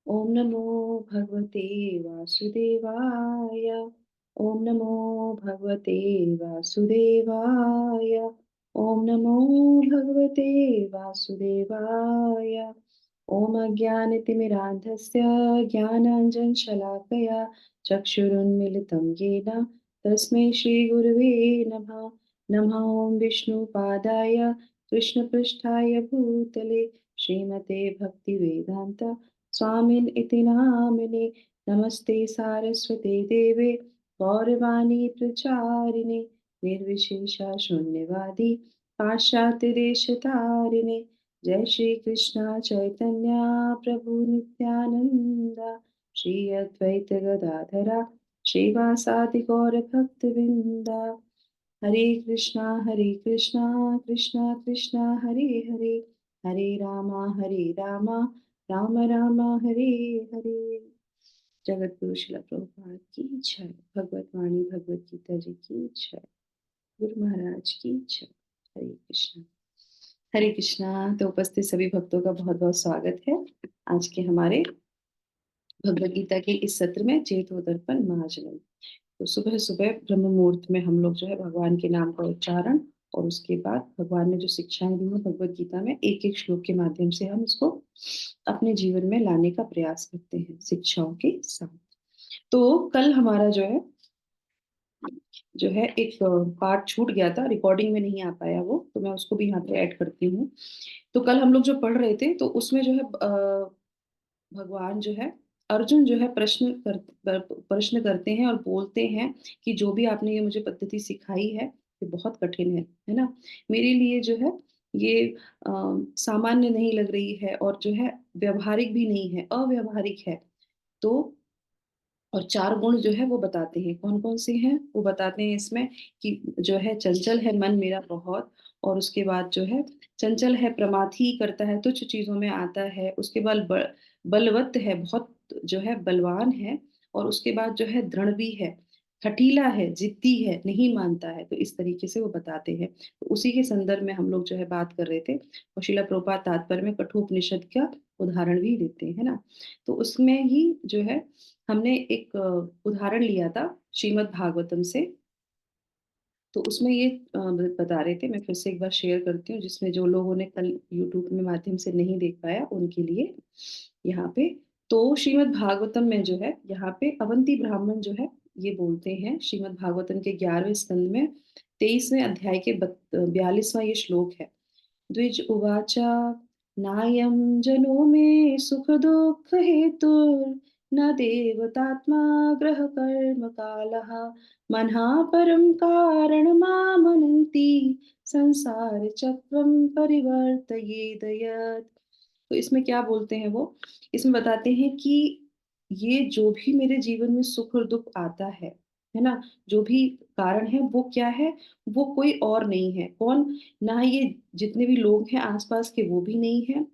ओम नमो भगवते वासुदेवाय। ओम नमो भगवते वासुदेवाय। ओम नमो भगवते वासुदेवाय। ओम अज्ञानतिमिरान्धस्य ज्ञानाञ्जनशलाकया चक्षुरुन्मिलितं येन तस्मै श्रीगुरुवे नमः। नमः ॐ विष्णुपादाय कृष्णपृष्ठाय भूतले श्रीमते भक्तिवेदान्त स्वामिन् इति नामिने। नमस्ते सारस्वते देवे गौरवाणी प्रचारिणे निर्विशेषा शून्यवादी पाश्चात्यदेशतारिणे। जय श्री कृष्ण चैतन्य प्रभु नित्यानंद श्री अद्वैत गदाधरा श्रीवासादि गौर भक्तवृंदा। हरे कृष्णा कृष्णा कृष्णा हरे हरे हरे रामा राम राम हरे हरे। जगत गुरु शिला प्रभुपाद की जय। भगवत वाणी भगवत गीता जी की जय। गुरु महाराज की जय। हरे कृष्णा। हरे कृष्णा। तो उपस्थित सभी भक्तों का बहुत बहुत स्वागत है आज के हमारे भगवत गीता के इस सत्र में चेतोदर्पण महाजनम। तो सुबह सुबह ब्रह्म मुहूर्त में हम लोग जो है भगवान के नाम का उच्चारण और उसके बाद भगवान ने जो शिक्षाएं दी हैं भगवत गीता में एक एक श्लोक के माध्यम से हम इसको अपने जीवन में लाने का प्रयास करते हैं शिक्षाओं के साथ। तो कल हमारा जो है एक पार्ट छूट गया था, रिकॉर्डिंग में नहीं आ पाया वो, तो मैं उसको भी यहाँ पे ऐड करती हूँ। तो कल हम लोग जो पढ़ रहे थे तो उसमें जो है भगवान जो है अर्जुन जो है प्रश्न करते हैं और बोलते हैं कि जो भी आपने ये मुझे पद्धति सिखाई है ये बहुत कठिन है ना। मेरे लिए जो है ये अ, सामान्य नहीं लग रही है और जो है व्यवहारिक भी नहीं है, अव्यवहारिक है। तो और चार गुण जो है वो बताते हैं, कौन कौन से हैं वो बताते हैं इसमें कि जो है चंचल है मन मेरा बहुत, और उसके बाद जो है चंचल है प्रमाथी करता है तुच्छ चीजों में आता है, उसके बाद बलवत है बहुत जो है बलवान है, और उसके बाद जो है दृढ़ भी है, हठीला है जिद्दी है नहीं मानता है। तो इस तरीके से वो बताते हैं। तो उसी के संदर्भ में हम लोग जो है बात कर रहे थे, और शिला प्रभुपाद तात्पर्य में कठोपनिषद का उदाहरण भी देते हैं ना। तो उसमें ही जो है हमने एक उदाहरण लिया था श्रीमद् भागवतम से। तो उसमें ये बता रहे थे, मैं फिर से एक बार शेयर करती हूँ जिसमें जो लोगों ने कल यूट्यूब में माध्यम से नहीं देख पाया उनके लिए यहाँ पे। तो श्रीमद् भागवतम में जो है यहाँ पे अवंती ब्राह्मण जो है ये बोलते हैं श्रीमद् भागवतम के 11वें स्कंद में 23वें अध्याय के 42वां ये श्लोक है। द्विज उवाचा नायं जनो मे सुख दुःख हेतुर्न देवतात्मा ग्रह कर्म कालः मनः परं कारणमामनन्ति संसार चक्रम परिवर्तयेद यत्। तो इसमें क्या बोलते हैं वो, इसमें बताते हैं कि ये जो भी मेरे जीवन में सुख और दुख आता है ना, जो भी कारण है वो क्या है, वो कोई और नहीं है। कौन? ना ये जितने भी लोग हैं आसपास के वो भी नहीं है,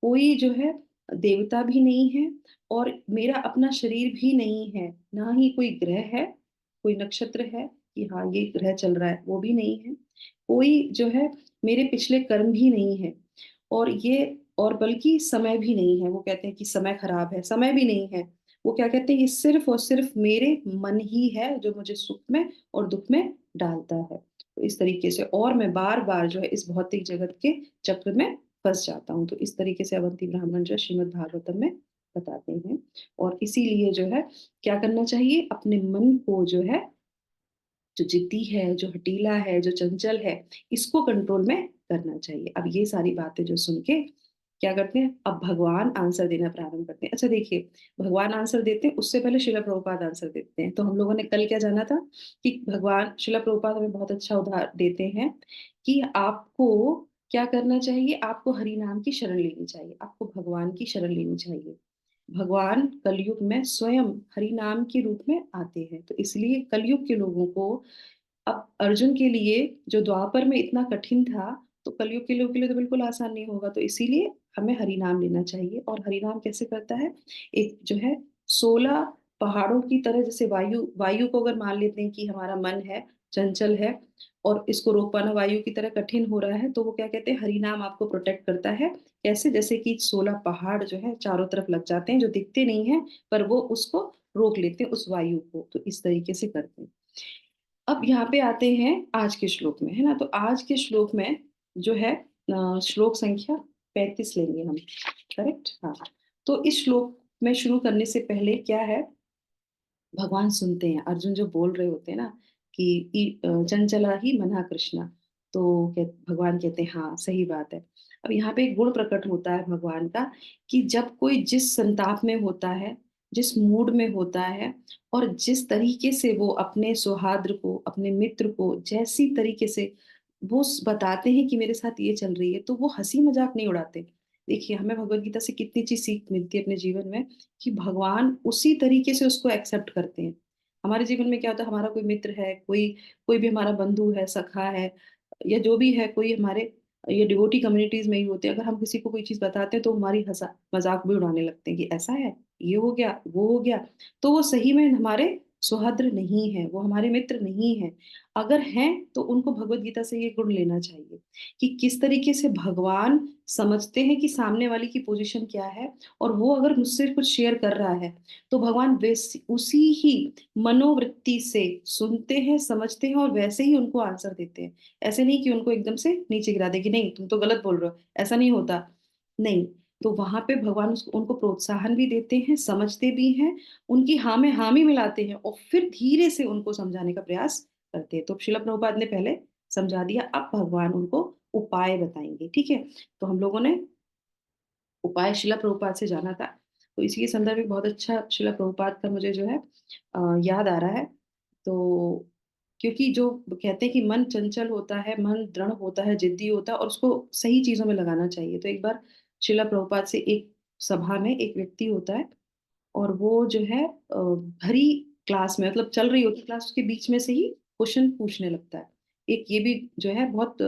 कोई जो है देवता भी नहीं है, और मेरा अपना शरीर भी नहीं है, ना ही कोई ग्रह है, कोई नक्षत्र है कि हाँ ये ग्रह चल रहा है वो भी नहीं है, कोई जो है मेरे पिछले कर्म भी नहीं है, और ये और बल्कि समय भी नहीं है। वो कहते हैं कि समय खराब है, समय भी नहीं है। वो क्या कहते हैं, ये सिर्फ और सिर्फ मेरे मन ही है जो मुझे सुख में और दुख में डालता है। तो इस तरीके से और मैं बार बार जो है इस भौतिक जगत के चक्र में फंस जाता हूँ। तो इस तरीके से अवंती ब्राह्मण जो है श्रीमद् भागवतम में बताते हैं। और इसीलिए जो है क्या करना चाहिए, अपने मन को जो है, जो जिद्दी है, जो हठीला है, जो चंचल है, इसको कंट्रोल में करना चाहिए। अब ये सारी बातें जो सुन के क्या करते हैं, अब भगवान आंसर देना प्रारंभ करते हैं। अच्छा देखिए, भगवान आंसर देते हैं उससे पहले शिला प्रभुपाद आंसर देते हैं। तो हम लोगों ने कल क्या जाना था कि भगवान शिला प्रभुपाद हमें बहुत अच्छा उदाहरण देते हैं कि आपको क्या करना चाहिए, आपको हरि नाम की शरण लेनी चाहिए, आपको भगवान की शरण लेनी चाहिए। भगवान कलयुग में स्वयं हरि नाम के रूप में आते हैं। तो इसलिए कलयुग के लोगों को, अब अर्जुन के लिए जो द्वापर में इतना कठिन था, तो कलयुग के लोगों के लिए तो बिल्कुल आसान नहीं होगा। तो इसीलिए हमें हरि नाम लेना चाहिए। और हरि नाम कैसे करता है, एक जो है 16 पहाड़ों की तरह, जैसे वायु, वायु को अगर मान लेते हैं कि हमारा मन है, चंचल है और इसको रोक पाना वायु की तरह कठिन हो रहा है, तो वो क्या कहते हैं, हरि नाम आपको प्रोटेक्ट करता है। कैसे? जैसे कि 16 पहाड़ जो है चारों तरफ लग जाते हैं, जो दिखते नहीं हैं, पर वो उसको रोक लेते हैं, उस वायु को। तो इस तरीके से करते हैं। अब यहाँ पे आते हैं आज के श्लोक में, है ना? तो आज के श्लोक में जो है श्लोक संख्या 35 लेंगे हम, करेक्ट? हाँ। तो इस श्लोक में शुरू करने से पहले क्या है, भगवान सुनते हैं, अर्जुन जो बोल रहे होते हैं ना कि चंचला ही मना कृष्णा, तो भगवान कहते हैं हाँ सही बात है। अब यहाँ पे एक गुण प्रकट होता है भगवान का कि जब कोई जिस संताप में होता है, जिस मूड में होता है, और जिस तरीके से वो अपने सौहार्द को, अपने मित्र को जैसी तरीके से वो बताते हैं कि मेरे साथ ये चल रही है, तो वो हंसी मजाक नहीं उड़ाते। देखिए, हमें भगवत गीता से कितनी चीज सीख मिलती है अपने जीवन में, कि भगवान उसी तरीके से उसको एक्सेप्ट करते हैं। हमारे जीवन में क्या होता है, हमारा कोई मित्र है, कोई कोई भी हमारा बंधु है, सखा है, या जो भी है, कोई हमारे ये डिवोटी कम्युनिटीज में ही होते हैं, अगर हम किसी को कोई चीज बताते हैं तो हमारी हंसा मजाक भी उड़ाने लगते हैं कि ऐसा है, ये हो गया, वो हो गया। तो वो सही में हमारे सुहृद नहीं है, वो हमारे मित्र नहीं है। अगर हैं तो उनको भगवत गीता से ये गुण लेना चाहिए कि किस तरीके से भगवान समझते हैं कि सामने वाले की पोजीशन क्या है, और वो अगर मुझसे कुछ शेयर कर रहा है, तो भगवान वैसी उसी ही मनोवृत्ति से सुनते हैं, समझते हैं और वैसे ही उनको आंसर देते हैं। ऐसे नहीं कि उनको एकदम से नीचे गिरा दे कि नहीं तुम तो गलत बोल रहे हो, ऐसा नहीं होता। नहीं, तो वहां पे भगवान उनको प्रोत्साहन भी देते हैं, समझते भी हैं, उनकी हाँ में हामी मिलाते हैं और फिर धीरे से उनको समझाने का प्रयास करते हैं। तो शिला प्रभुपाद ने पहले समझा दिया, अब भगवान उनको उपाय बताएंगे, ठीक है? तो हम लोगों ने उपाय शिला प्रभुपाद से जाना था। तो इसी के संदर्भ में बहुत अच्छा शिला प्रभुपाद का मुझे जो है याद आ रहा है। तो क्योंकि जो कहते हैं कि मन चंचल होता है, मन दृढ़ होता है, जिद्दी होता है और उसको सही चीजों में लगाना चाहिए। तो एक बार शिला प्रभुपाद से एक सभा में एक व्यक्ति होता है, और वो जो है भरी क्लास में, मतलब चल रही होती क्लास, उसके बीच में से ही क्वेश्चन पूछने लगता है। एक ये भी जो है बहुत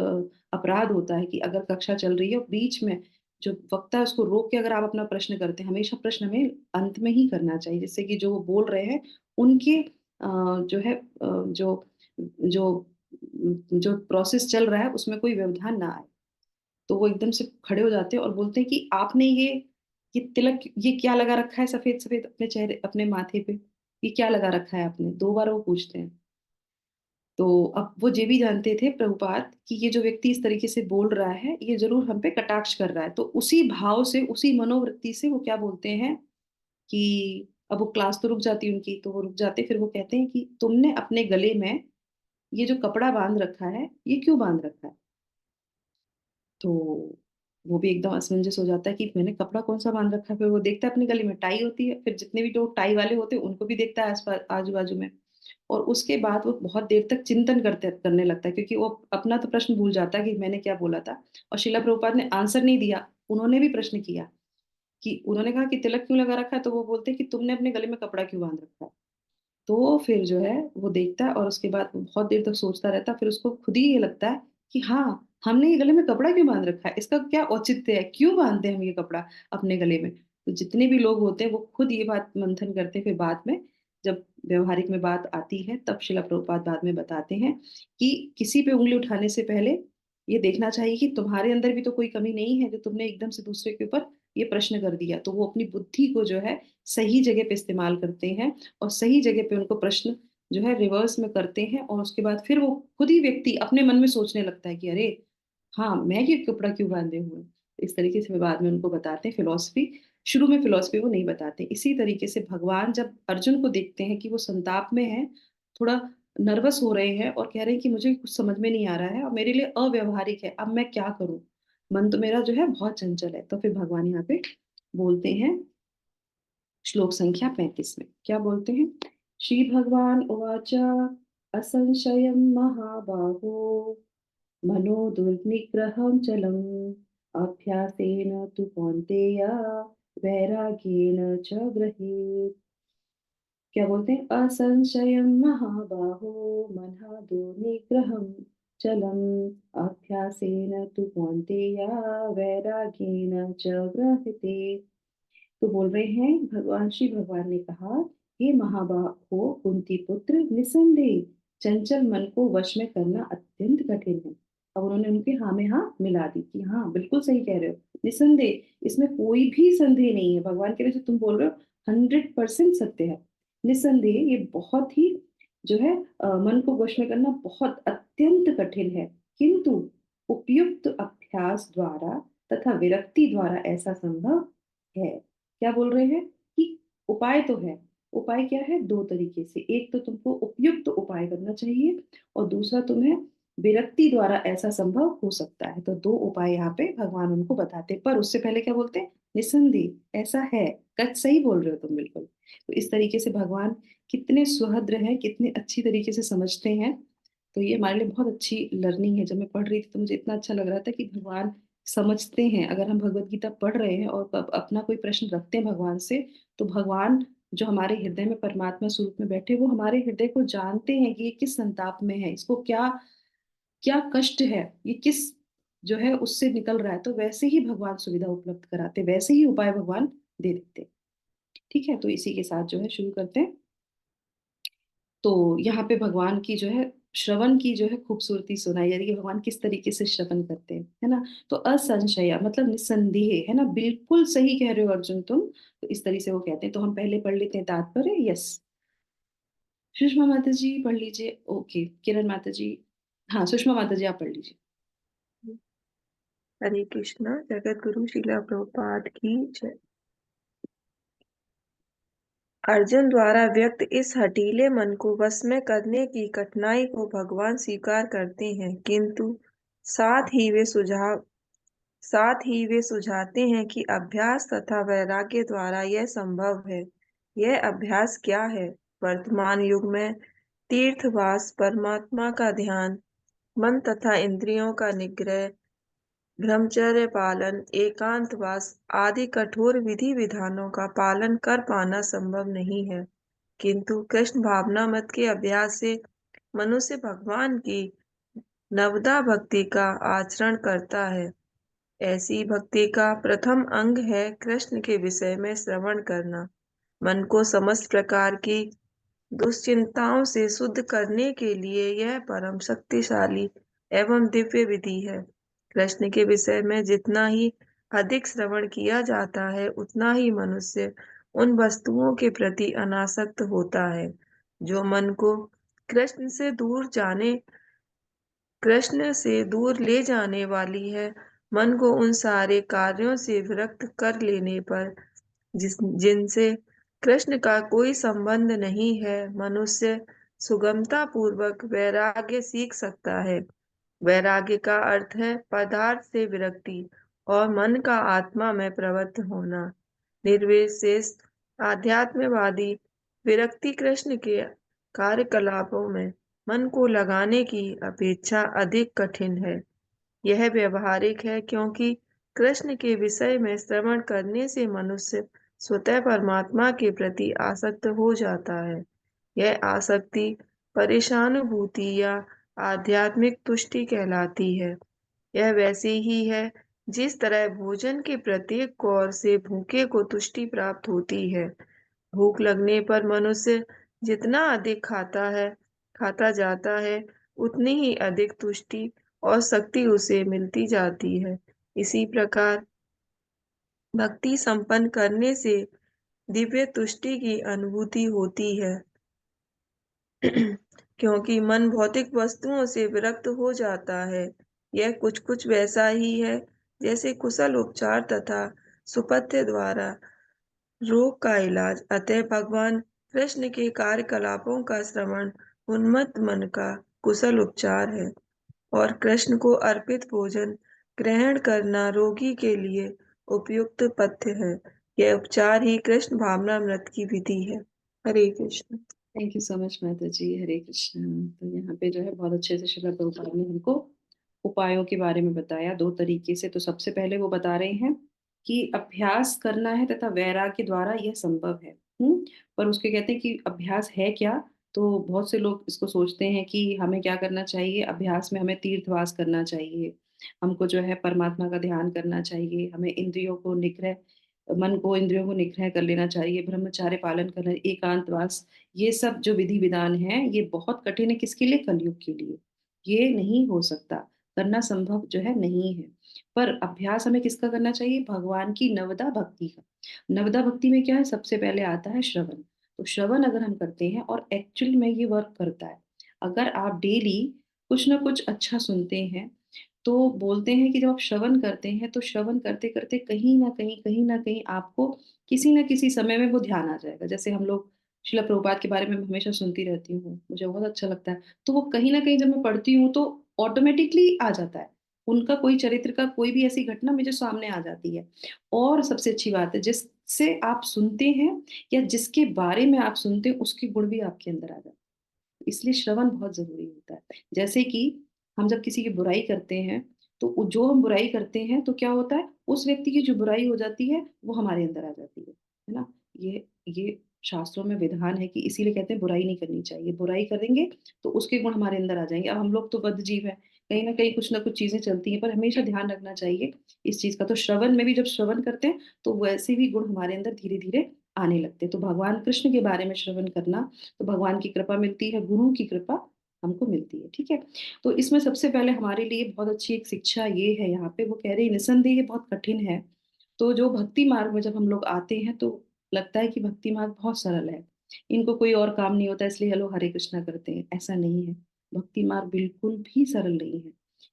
अपराध होता है कि अगर कक्षा चल रही है और बीच में जो वक्ता है उसको रोक के अगर आप अपना प्रश्न करते हैं, हमेशा प्रश्न हमें अंत में ही करना चाहिए, जिससे कि जो वो बोल रहे हैं उनके जो है जो जो जो प्रोसेस चल रहा है उसमें कोई व्यवधान ना आए। तो वो एकदम से खड़े हो जाते हैं और बोलते हैं कि आपने ये तिलक ये क्या लगा रखा है सफेद सफेद अपने चेहरे, अपने माथे पे, ये क्या लगा रखा है आपने? 2 बार वो पूछते हैं। तो अब वो ये भी जानते थे प्रभुपाद कि ये जो व्यक्ति इस तरीके से बोल रहा है ये जरूर हम पे कटाक्ष कर रहा है, तो उसी भाव से, उसी मनोवृत्ति से वो क्या बोलते हैं कि अब वो क्लास तो रुक जाती है उनकी, तो वो रुक जाते, फिर वो कहते हैं कि तुमने अपने गले में ये जो कपड़ा बांध रखा है ये क्यों बांध रखा है? तो वो भी एकदम असमंजस हो जाता है कि मैंने कपड़ा कौन सा बांध रखा है। फिर वो देखता है अपने गले में टाई होती है, फिर जितने भी लोग टाई वाले होते हैं उनको भी देखता है आसपास आजू बाजू में। और उसके बाद वो बहुत देर तक चिंतन करने लगता है, क्योंकि वो अपना तो प्रश्न भूल जाता है कि मैंने क्या बोला था। और शिला प्रभुपाद ने आंसर नहीं दिया, उन्होंने भी प्रश्न किया कि उन्होंने कहा कि तिलक क्यों लगा रखा है, तो वो बोलते हैं कि तुमने अपने गले में कपड़ा क्यों बांध रखा है। तो फिर जो है वो देखता है और उसके बाद वो बहुत देर तक सोचता रहता है, फिर उसको खुद ही ये लगता है कि हाँ, हमने ये गले में कपड़ा क्यों बांध रखा है, इसका क्या औचित्य है, क्यों बांधते हैं हम ये कपड़ा अपने गले में? तो जितने भी लोग होते हैं वो खुद ये बात मंथन करते हैं, फिर बाद में जब व्यवहारिक में बात आती है तब शिला प्रभुपाद बाद में बताते हैं कि किसी पे उंगली उठाने से पहले ये देखना चाहिए कि तुम्हारे अंदर भी तो कोई कमी नहीं है जो तुमने एकदम से दूसरे के ऊपर ये प्रश्न कर दिया। तो वो अपनी बुद्धि को जो है सही जगह पे इस्तेमाल करते हैं और सही जगह पे उनको प्रश्न जो है रिवर्स में करते हैं, और उसके बाद फिर वो खुद ही व्यक्ति अपने मन में सोचने लगता है कि अरे हाँ, मैं ये कपड़ा क्यों बांधे हुए हूँ। इस तरीके से वे बाद में उनको बताते हैं फिलॉसफी। शुरू में फिलॉसफी वो नहीं बताते। इसी तरीके से भगवान जब अर्जुन को देखते हैं कि वो संताप में है, थोड़ा नर्वस हो रहे हैं और कह रहे हैं कि मुझे कुछ समझ में नहीं आ रहा है और मेरे लिए अव्यवहारिक है, अब मैं क्या करूं, मन तो मेरा जो है बहुत चंचल है। तो फिर भगवान यहाँ पे बोलते हैं श्लोक संख्या 35 में क्या बोलते हैं। श्री भगवान उवाच असंशयं महाबाहो मनो दुर्निग्रहं चलम् अभ्यासेन तु कौन्तेय वैराग्येन च गृहीत। क्या बोलते हैं, असंशयं महाबाहो मनः दुर्निग्रहं चलम् अभ्यासेन तु कौन्तेय वैराग्येन च गृह्यते। तो बोल रहे हैं भगवान, श्री भगवान ने कहा, हे महाबाहो कुंती पुत्र, निसंदेह चंचल मन को वश में करना अत्यंत कठिन है। अब उन्होंने उनके हाँ में हाँ मिला दी कि हाँ, बिल्कुल सही कह रहे हो। निस्संदेह इसमें कोई भी संदेह नहीं है। भगवान कह रहे जो तुम बोल रहे हो 100% सत्य है। निस्संदेह ये बहुत ही जो है मन को वश में करना बहुत अत्यंत कठिन है। किंतु उपयुक्त अभ्यास द्वारा तथा विरक्ति द्वारा ऐसा संभव है। क्या बोल रहे हैं कि उपाय तो है। उपाय क्या है? 2 तरीके से। एक तो तुमको उपयुक्त उपाय करना चाहिए और दूसरा तुम्हें विरक्ति द्वारा ऐसा संभव हो सकता है। तो 2 उपाय यहाँ पे भगवान उनको बताते हैं। पर उससे पहले क्या बोलते हैं? निस्संदेह ऐसा है। सही बोल रहे हो तुम बिल्कुल। तो इस तरीके से भगवान कितने सुहृद हैं, कितने अच्छी तरीके से समझते हैं। तो ये हमारे लिए बहुत अच्छी लर्निंग है। जब मैं पढ़ रही थी तो मुझे इतना अच्छा लग रहा था कि भगवान समझते हैं। अगर हम भगवत गीता पढ़ रहे हैं और अपना कोई प्रश्न रखते हैं भगवान से, तो भगवान जो हमारे हृदय में परमात्मा स्वरूप में बैठे, वो हमारे हृदय को जानते हैं कि ये किस संताप में है, इसको क्या क्या कष्ट है, ये किस जो है उससे निकल रहा है। तो वैसे ही भगवान सुविधा उपलब्ध कराते, वैसे ही उपाय भगवान दे देते। ठीक है, तो इसी के साथ जो है शुरू करते हैं। तो यहाँ पे भगवान की जो है श्रवण की जो है खूबसूरती सुनाई जा रही है कि भगवान किस तरीके से श्रवण करते हैं, है ना? तो असंशय मतलब निस्संदेह, है ना? बिल्कुल सही कह रहे हो अर्जुन तुम। तो इस तरह से वो कहते हैं। तो हम पहले पढ़ लेते हैं तात्पर्य। यस, सुषमा माता जी पढ़ लीजिए। ओके, किरण माता जी। हाँ, सुषमा माता जी आप पढ़ लीजिए। हरे कृष्णा। जगत गुरु श्रीला प्रभुपाद की जय। अर्जुन द्वारा व्यक्त इस हठीले मन को वश में करने की कठिनाई को भगवान स्वीकार करते हैं, किंतु साथ ही वे सुझाते हैं कि अभ्यास तथा वैराग्य द्वारा यह संभव है। यह अभ्यास क्या है? वर्तमान युग में तीर्थवास, परमात्मा का ध्यान, मन तथा इंद्रियों का निग्रह, ब्रह्मचर्य पालन, एकांतवास आदि कठोर विधि विधानों का पालन कर पाना संभव नहीं है, किंतु कृष्ण भावनामृत के अभ्यास से मनुष्य भगवान की नवदा भक्ति का आचरण करता है। ऐसी भक्ति का प्रथम अंग है कृष्ण के विषय में श्रवण करना। मन को समस्त प्रकार की दुश्चिंताओं से शुद्ध करने के लिए यह परम शक्तिशाली एवं दिव्य विधि है। कृष्ण के विषय में जितना ही अधिक श्रवण किया जाता है, उतना ही मनुष्य उन वस्तुओं के प्रति अनासक्त होता है जो मन को कृष्ण से दूर जाने कृष्ण से दूर ले जाने वाली है। मन को उन सारे कार्यों से विरक्त कर लेने पर जिनसे कृष्ण का कोई संबंध नहीं है, मनुष्य सुगमता पूर्वक वैराग्य सीख सकता है। वैराग्य का अर्थ है पदार्थ से विरक्ति और मन का आत्मा में प्रवृत्त होना। निर्विशेष आध्यात्मवादी विरक्ति कृष्ण के कार्यकलापों में मन को लगाने की अपेक्षा अधिक कठिन है। यह व्यवहारिक है क्योंकि कृष्ण के विषय में श्रवण करने से मनुष्य स्वतः परमात्मा के प्रति आसक्त हो जाता है। यह आसक्ति परेशानुभूति या आध्यात्मिक तुष्टि कहलाती है। यह वैसी ही है जिस तरह भोजन के प्रत्येक कौर से भूखे को तुष्टि प्राप्त होती है। भूख लगने पर मनुष्य जितना अधिक खाता जाता है, उतनी ही अधिक तुष्टि और शक्ति उसे मिलती जाती है। इसी प्रकार भक्ति संपन्न करने से दिव्य तुष्टि की अनुभूति होती है। क्योंकि मन भौतिक वस्तुओं से विरक्त हो जाता है। यह कुछ कुछ वैसा ही है जैसे कुशल उपचार तथा सुपथ्य द्वारा रोग का इलाज। अतः भगवान कृष्ण के कार्यकलापों का श्रवण उन्मत्त मन का कुशल उपचार है और कृष्ण को अर्पित भोजन ग्रहण करना रोगी के लिए उपयुक्त पथ्य है। यह उपचार ही कृष्ण भावनामृत की विधि है। Hare Krishna. Thank you so much माता जी। हरे कृष्ण। तो यहाँ पे जो है बहुत अच्छे से श्रील प्रभुपाद ने हमको उपायों के बारे में बताया 2 तरीके से। तो सबसे पहले वो बता रहे हैं कि अभ्यास करना है तथा वैराग्य द्वारा यह संभव है। पर उसके कहते हैं कि अभ्यास है क्या? तो बहुत से लोग इसको सोचते हैं कि हमें क्या करना चाहिए, अभ्यास में हमें तीर्थवास करना चाहिए, हमको जो है परमात्मा का ध्यान करना चाहिए, हमें इंद्रियों को निग्रह मन को, इंद्रियों को निग्रह कर लेना चाहिए, ब्रह्मचार्य पालन करना, एकांतवास, ये सब जो विधि विधान है ये बहुत कठिन है। किसके लिए? कलयुग के लिए। ये नहीं हो सकता, करना संभव जो है नहीं है। पर अभ्यास हमें किसका करना चाहिए? भगवान की नवदा भक्ति का। नवदा भक्ति में क्या है? सबसे पहले आता है श्रवण। तो श्रवण अगर हम करते हैं, और एक्चुअल में ये वर्क करता है, अगर आप डेली कुछ ना कुछ अच्छा सुनते हैं, तो बोलते हैं कि जब आप श्रवण करते हैं तो श्रवण करते करते कहीं ना कहीं आपको किसी ना किसी समय में वो ध्यान आ जाएगा। जैसे हम लोग शिला प्रभुपाद के बारे में हमेशा सुनती रहती हूँ, मुझे बहुत अच्छा लगता है, तो वो कहीं ना कहीं जब मैं पढ़ती हूँ तो ऑटोमेटिकली आ जाता है। उनका कोई चरित्र का कोई भी ऐसी घटना मुझे सामने आ जाती है। और सबसे अच्छी बात है, जिससे आप सुनते हैं या जिसके बारे में आप सुनते हैं उसके गुण भी आपके अंदर आ जाते हैं। इसलिए श्रवण बहुत ज़रूरी होता है। जैसे कि हम जब किसी की बुराई करते हैं, तो जो हम बुराई करते हैं तो क्या होता है, उस व्यक्ति की जो बुराई हो जाती है, वो हमारे अंदर आ जाती है ना? ये शास्त्रों में विधान है कि इसीलिए कहते हैं बुराई नहीं करनी चाहिए। बुराई करेंगे तो उसके गुण हमारे अंदर आ जाएँगे। अब हम लोग तो बद्ध जीव हैं, कहीं न कहीं कुछ न कुछ चीज़ें चलती हैं, पर हमेशा ध्यान रखना चाहिए इस चीज़ का। तो श्रवण में भी जब श्रवण करते हैं, तो वैसे भी गुण हमारे अंदर धीरे-धीरे आने लगते हैं। तो भगवान कृष्ण के बारे में श्रवण करना, तो भगवान की कृपा मिलती है, गुरु की कृपा हमको मिलती है, ठीक है? तो इसमें सबसे पहले हमारे लिए बहुत अच्छी एक शिक्षा ये है यहाँ पे, वो कह रहे हैं निस्संदेह ये बहुत कठिन है। तो जो भक्ति मार्ग में जब हम लोग आते हैं तो लगता है कि भक्ति मार्ग बहुत सरल है। इनको कोई और काम नहीं होता इसलिए ये लोग हरे कृष्णा करते हैं, ऐसा नहीं है। भक्ति मार्ग बिल्कुल भी सरल नहीं है।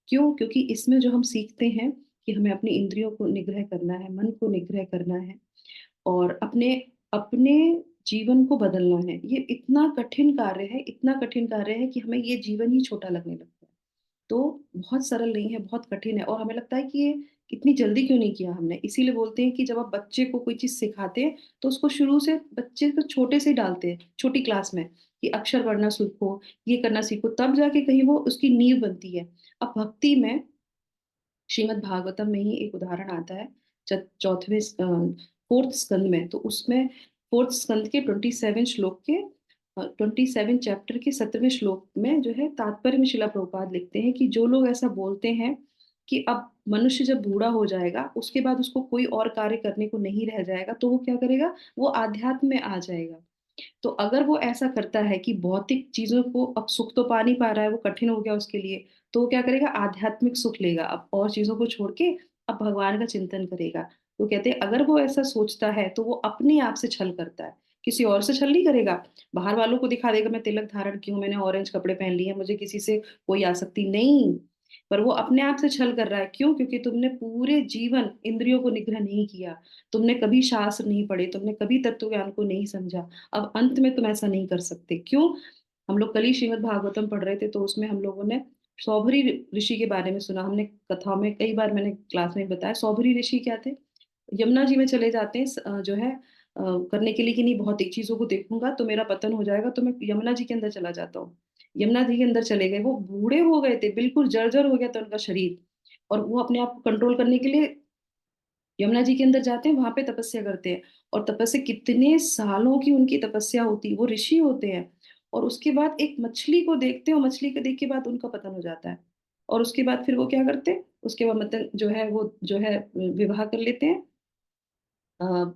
क्यों? क्योंकि इसमें जो हम सीखते हैं कि हमें अपनी इंद्रियों को निग्रह करना है, मन को निग्रह करना है, और अपने अपने जीवन को बदलना है। ये इतना कठिन कार्य है, इतना कठिन कार्य है कि हमें ये जीवन ही छोटा लगने लगता है। तो बहुत सरल नहीं है, बहुत कठिन है, और हमें लगता है कि ये इतनी जल्दी क्यों नहीं किया हमने? इसीलिए बोलते हैं कि जब आप बच्चे को कोई चीज़ सिखाते हैं, तो उसको शुरू से बच्चे को छोटे से ही डालते हैं, छोटी क्लास में, कि अक्षर पढ़ना सीखो, ये करना सीखो, तब जाके कहीं वो उसकी नींव बनती है। अब भक्ति में श्रीमद् भागवतम में ही एक उदाहरण आता है, 4th स्कंद में, तो उसमें 4th स्कंद के 27 श्लोक के 27 चैप्टर के 17वें श्लोक में जो है तात्पर्य में शिला प्रभुपाद लिखते हैं कि जो लोग ऐसा बोलते हैं कि अब मनुष्य जब बूढ़ा हो जाएगा, उसके बाद उसको कोई और कार्य करने को नहीं रह जाएगा, तो वो क्या करेगा? वो आध्यात्म में आ जाएगा। तो अगर वो ऐसा करता है कि भौतिक चीज़ों को अब सुख तो पा नहीं पा रहा है, वो कठिन हो गया उसके लिए, तो वो क्या करेगा? आध्यात्मिक सुख लेगा। अब और चीज़ों को छोड़ के अब भगवान का चिंतन करेगा। तो कहते हैं अगर वो ऐसा सोचता है तो वो अपने आप से छल करता है, किसी और से छल नहीं करेगा। बाहर वालों को दिखा देगा मैं तिलक धारण की हूँ, मैंने ऑरेंज कपड़े पहन लिए हैं, मुझे किसी से कोई आसक्ति नहीं। पर वो अपने आप से छल कर रहा है। क्यों? क्योंकि तुमने पूरे जीवन इंद्रियों को निग्रह नहीं किया। तुमने कभी शास्त्र नहीं पढ़े, तुमने कभी तत्व ज्ञान को नहीं समझा। अब अंत में तुम ऐसा नहीं कर सकते। क्यों? हम लोग कल ही श्रीमद् भागवतम पढ़ रहे थे, तो उसमें हम लोगों ने सौभरी ऋषि के बारे में सुना। हमने कथाओं में कई बार मैंने क्लास में बताया, सौभरी ऋषि क्या थे? यमुना जी में चले जाते हैं जो है करने के लिए कि नहीं भौतिक चीज़ों को देखूँगा तो मेरा पतन हो जाएगा, तो मैं यमुना जी के अंदर चला जाता हूँ। यमुना जी के अंदर चले गए, वो बूढ़े हो गए थे, बिल्कुल जर्जर हो गया था उनका शरीर, और वो अपने आप को कंट्रोल करने के लिए यमुना जी के अंदर जाते हैं, वहाँ पे तपस्या करते हैं, और तपस्या कितने सालों की उनकी तपस्या होती है, वो ऋषि होते हैं, और उसके बाद एक मछली को देखते हैं और मछली को देख के बाद उनका पतन हो जाता है। और उसके बाद फिर वो क्या करते हैं? उसके बाद मतलब जो है वो जो है विवाह कर लेते हैं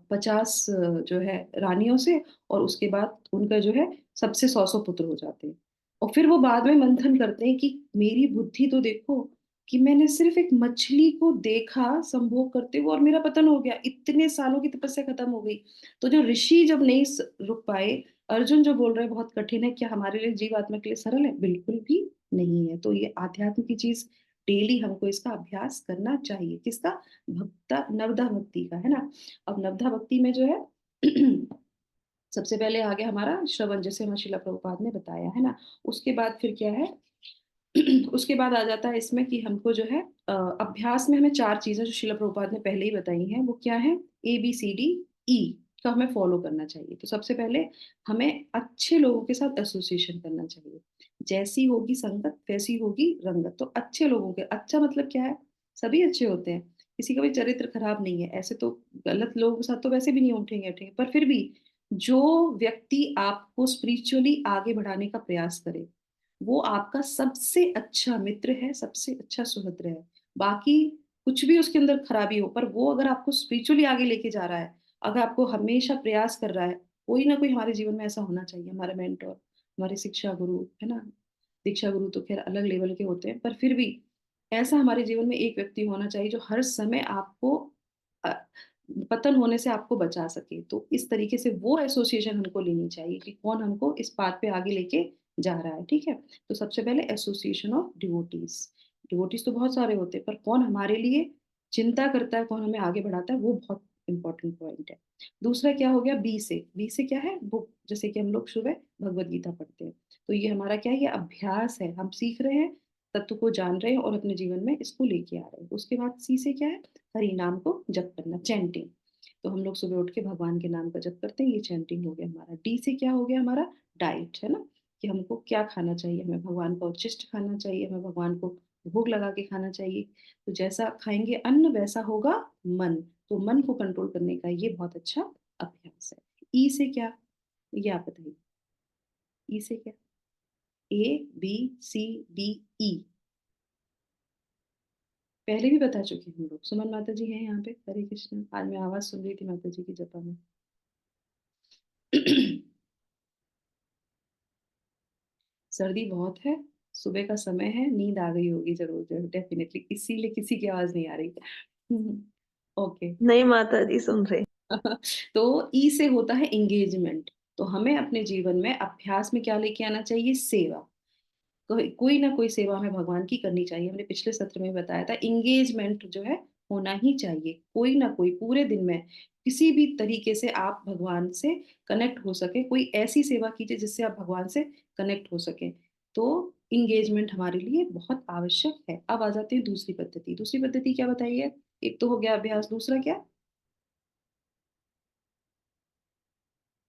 50 जो है रानियों से, और उसके बाद उनका जो है सबसे 100-100 पुत्र हो जाते हैं। और फिर वो बाद में मंथन करते हैं कि मेरी बुद्धि तो देखो, कि मैंने सिर्फ़ एक मछली को देखा संभोग करते हुए और मेरा पतन हो गया, इतने सालों की तपस्या खत्म हो गई। तो जो ऋषि जब नहीं रुक पाए, अर्जुन जो बोल रहे हैं बहुत कठिन है, क्या हमारे लिए जीवात्मा के लिए सरल है? बिल्कुल भी नहीं है। तो ये आध्यात्म की चीज़ डेली हमको इसका अभ्यास करना चाहिए। किसका? भक्ता नवधा भक्ति का, है ना? अब नवधा भक्ति में जो है सबसे पहले आ गया हमारा श्रवण, जैसे हमें शिला प्रभुपाद ने बताया, है ना? उसके बाद फिर क्या है? उसके बाद आ जाता है इसमें कि हमको जो है अभ्यास में हमें 4 चीज़ें जो शिला प्रभुपाद ने पहले ही बताई हैं, वो क्या है? ABCD, का हमें फ़ॉलो करना चाहिए। तो सबसे पहले हमें अच्छे लोगों के साथ एसोसिएशन करना चाहिए। जैसी होगी संगत, वैसी होगी रंगत। तो अच्छे लोगों के, अच्छा मतलब क्या है? सभी अच्छे होते हैं, किसी का भी चरित्र खराब नहीं है। ऐसे तो गलत लोगों के साथ तो वैसे भी नहीं उठेंगे-बैठेंगे, पर फिर भी जो व्यक्ति आपको स्पिरिचुअली आगे बढ़ाने का प्रयास करे, वो आपका सबसे अच्छा मित्र है, सबसे अच्छा सुहृद है। बाकी कुछ भी उसके अंदर खराबी हो, पर वो अगर आपको स्पिरिचुअली आगे लेके जा रहा है, अगर आपको हमेशा प्रयास कर रहा है, कोई ना कोई हमारे जीवन में ऐसा होना चाहिए, हमारा मेंटर, हमारे शिक्षा गुरु, है ना? दीक्षा गुरु तो खैर अलग लेवल के होते हैं, पर फिर भी ऐसा हमारे जीवन में एक व्यक्ति होना चाहिए जो हर समय आपको अ, पतन होने से आपको बचा सके। तो इस तरीके से वो एसोसिएशन हमको लेनी चाहिए कि कौन हमको इस पाथ पे आगे लेके जा रहा है, ठीक है? तो सबसे पहले एसोसिएशन ऑफ डिवोटीज़। डिवोटीज़ तो बहुत सारे होते हैं, पर कौन हमारे लिए चिंता करता है, कौन हमें आगे बढ़ाता है, वो बहुत इम्पोर्टेंट पॉइंट है। दूसरा क्या हो गया बी से? बी से क्या है? बुक, जैसे कि हम लोग सुबह भगवद गीता पढ़ते हैं। तो ये हमारा क्या है? ये अभ्यास है। हम सीख रहे हैं, तत्व को जान रहे हैं और अपने जीवन में इसको लेके आ रहे हैं। उसके बाद सी से क्या है? हरि नाम को जप करना, चैंटिंग। तो हम लोग सुबह उठ के भगवान के नाम का जप करते हैं, ये चैंटिंग हो गया हमारा। डी से क्या हो गया हमारा? डाइट, है ना? कि हमको क्या खाना चाहिए, हमें भगवान का उच्छिष्ट खाना चाहिए, हमें भगवान को भोग लगा के खाना चाहिए। तो जैसा खाएँगे अन्न वैसा होगा मन, तो मन को कंट्रोल करने का ये बहुत अच्छा अभ्यास है। ई से क्या? ये आप बताइए। ई से क्या? ए, बी, सी, डी, ई। पहले भी बता चुके हैं हम लोग। सुमन माता जी हैं यहाँ पे, हरे कृष्ण। आज मैं आवाज़ सुन रही थी माता जी की जपा में। सर्दी बहुत है, सुबह का समय है, नींद आ गई होगी ज़रूर ज़रूर डेफ़िनिटली, इसीलिए किसी की आवाज़ नहीं आ रही। ओके। नहीं माता जी, सुन रहे। तो ई से होता है एंगेजमेंट। तो हमें अपने जीवन में अभ्यास में क्या लेके आना चाहिए? सेवा। कोई कोई ना कोई सेवा हमें भगवान की करनी चाहिए। हमने पिछले सत्र में बताया था एंगेजमेंट जो है होना ही चाहिए। कोई ना कोई पूरे दिन में किसी भी तरीके से आप भगवान से कनेक्ट हो सके, कोई ऐसी सेवा कीजिए जिससे आप भगवान से कनेक्ट हो सकें। तो एंगेजमेंट हमारे लिए बहुत आवश्यक है। अब आ जाते हैं दूसरी पद्धति। दूसरी पद्धति क्या बताइए? एक तो हो गया अभ्यास, दूसरा क्या?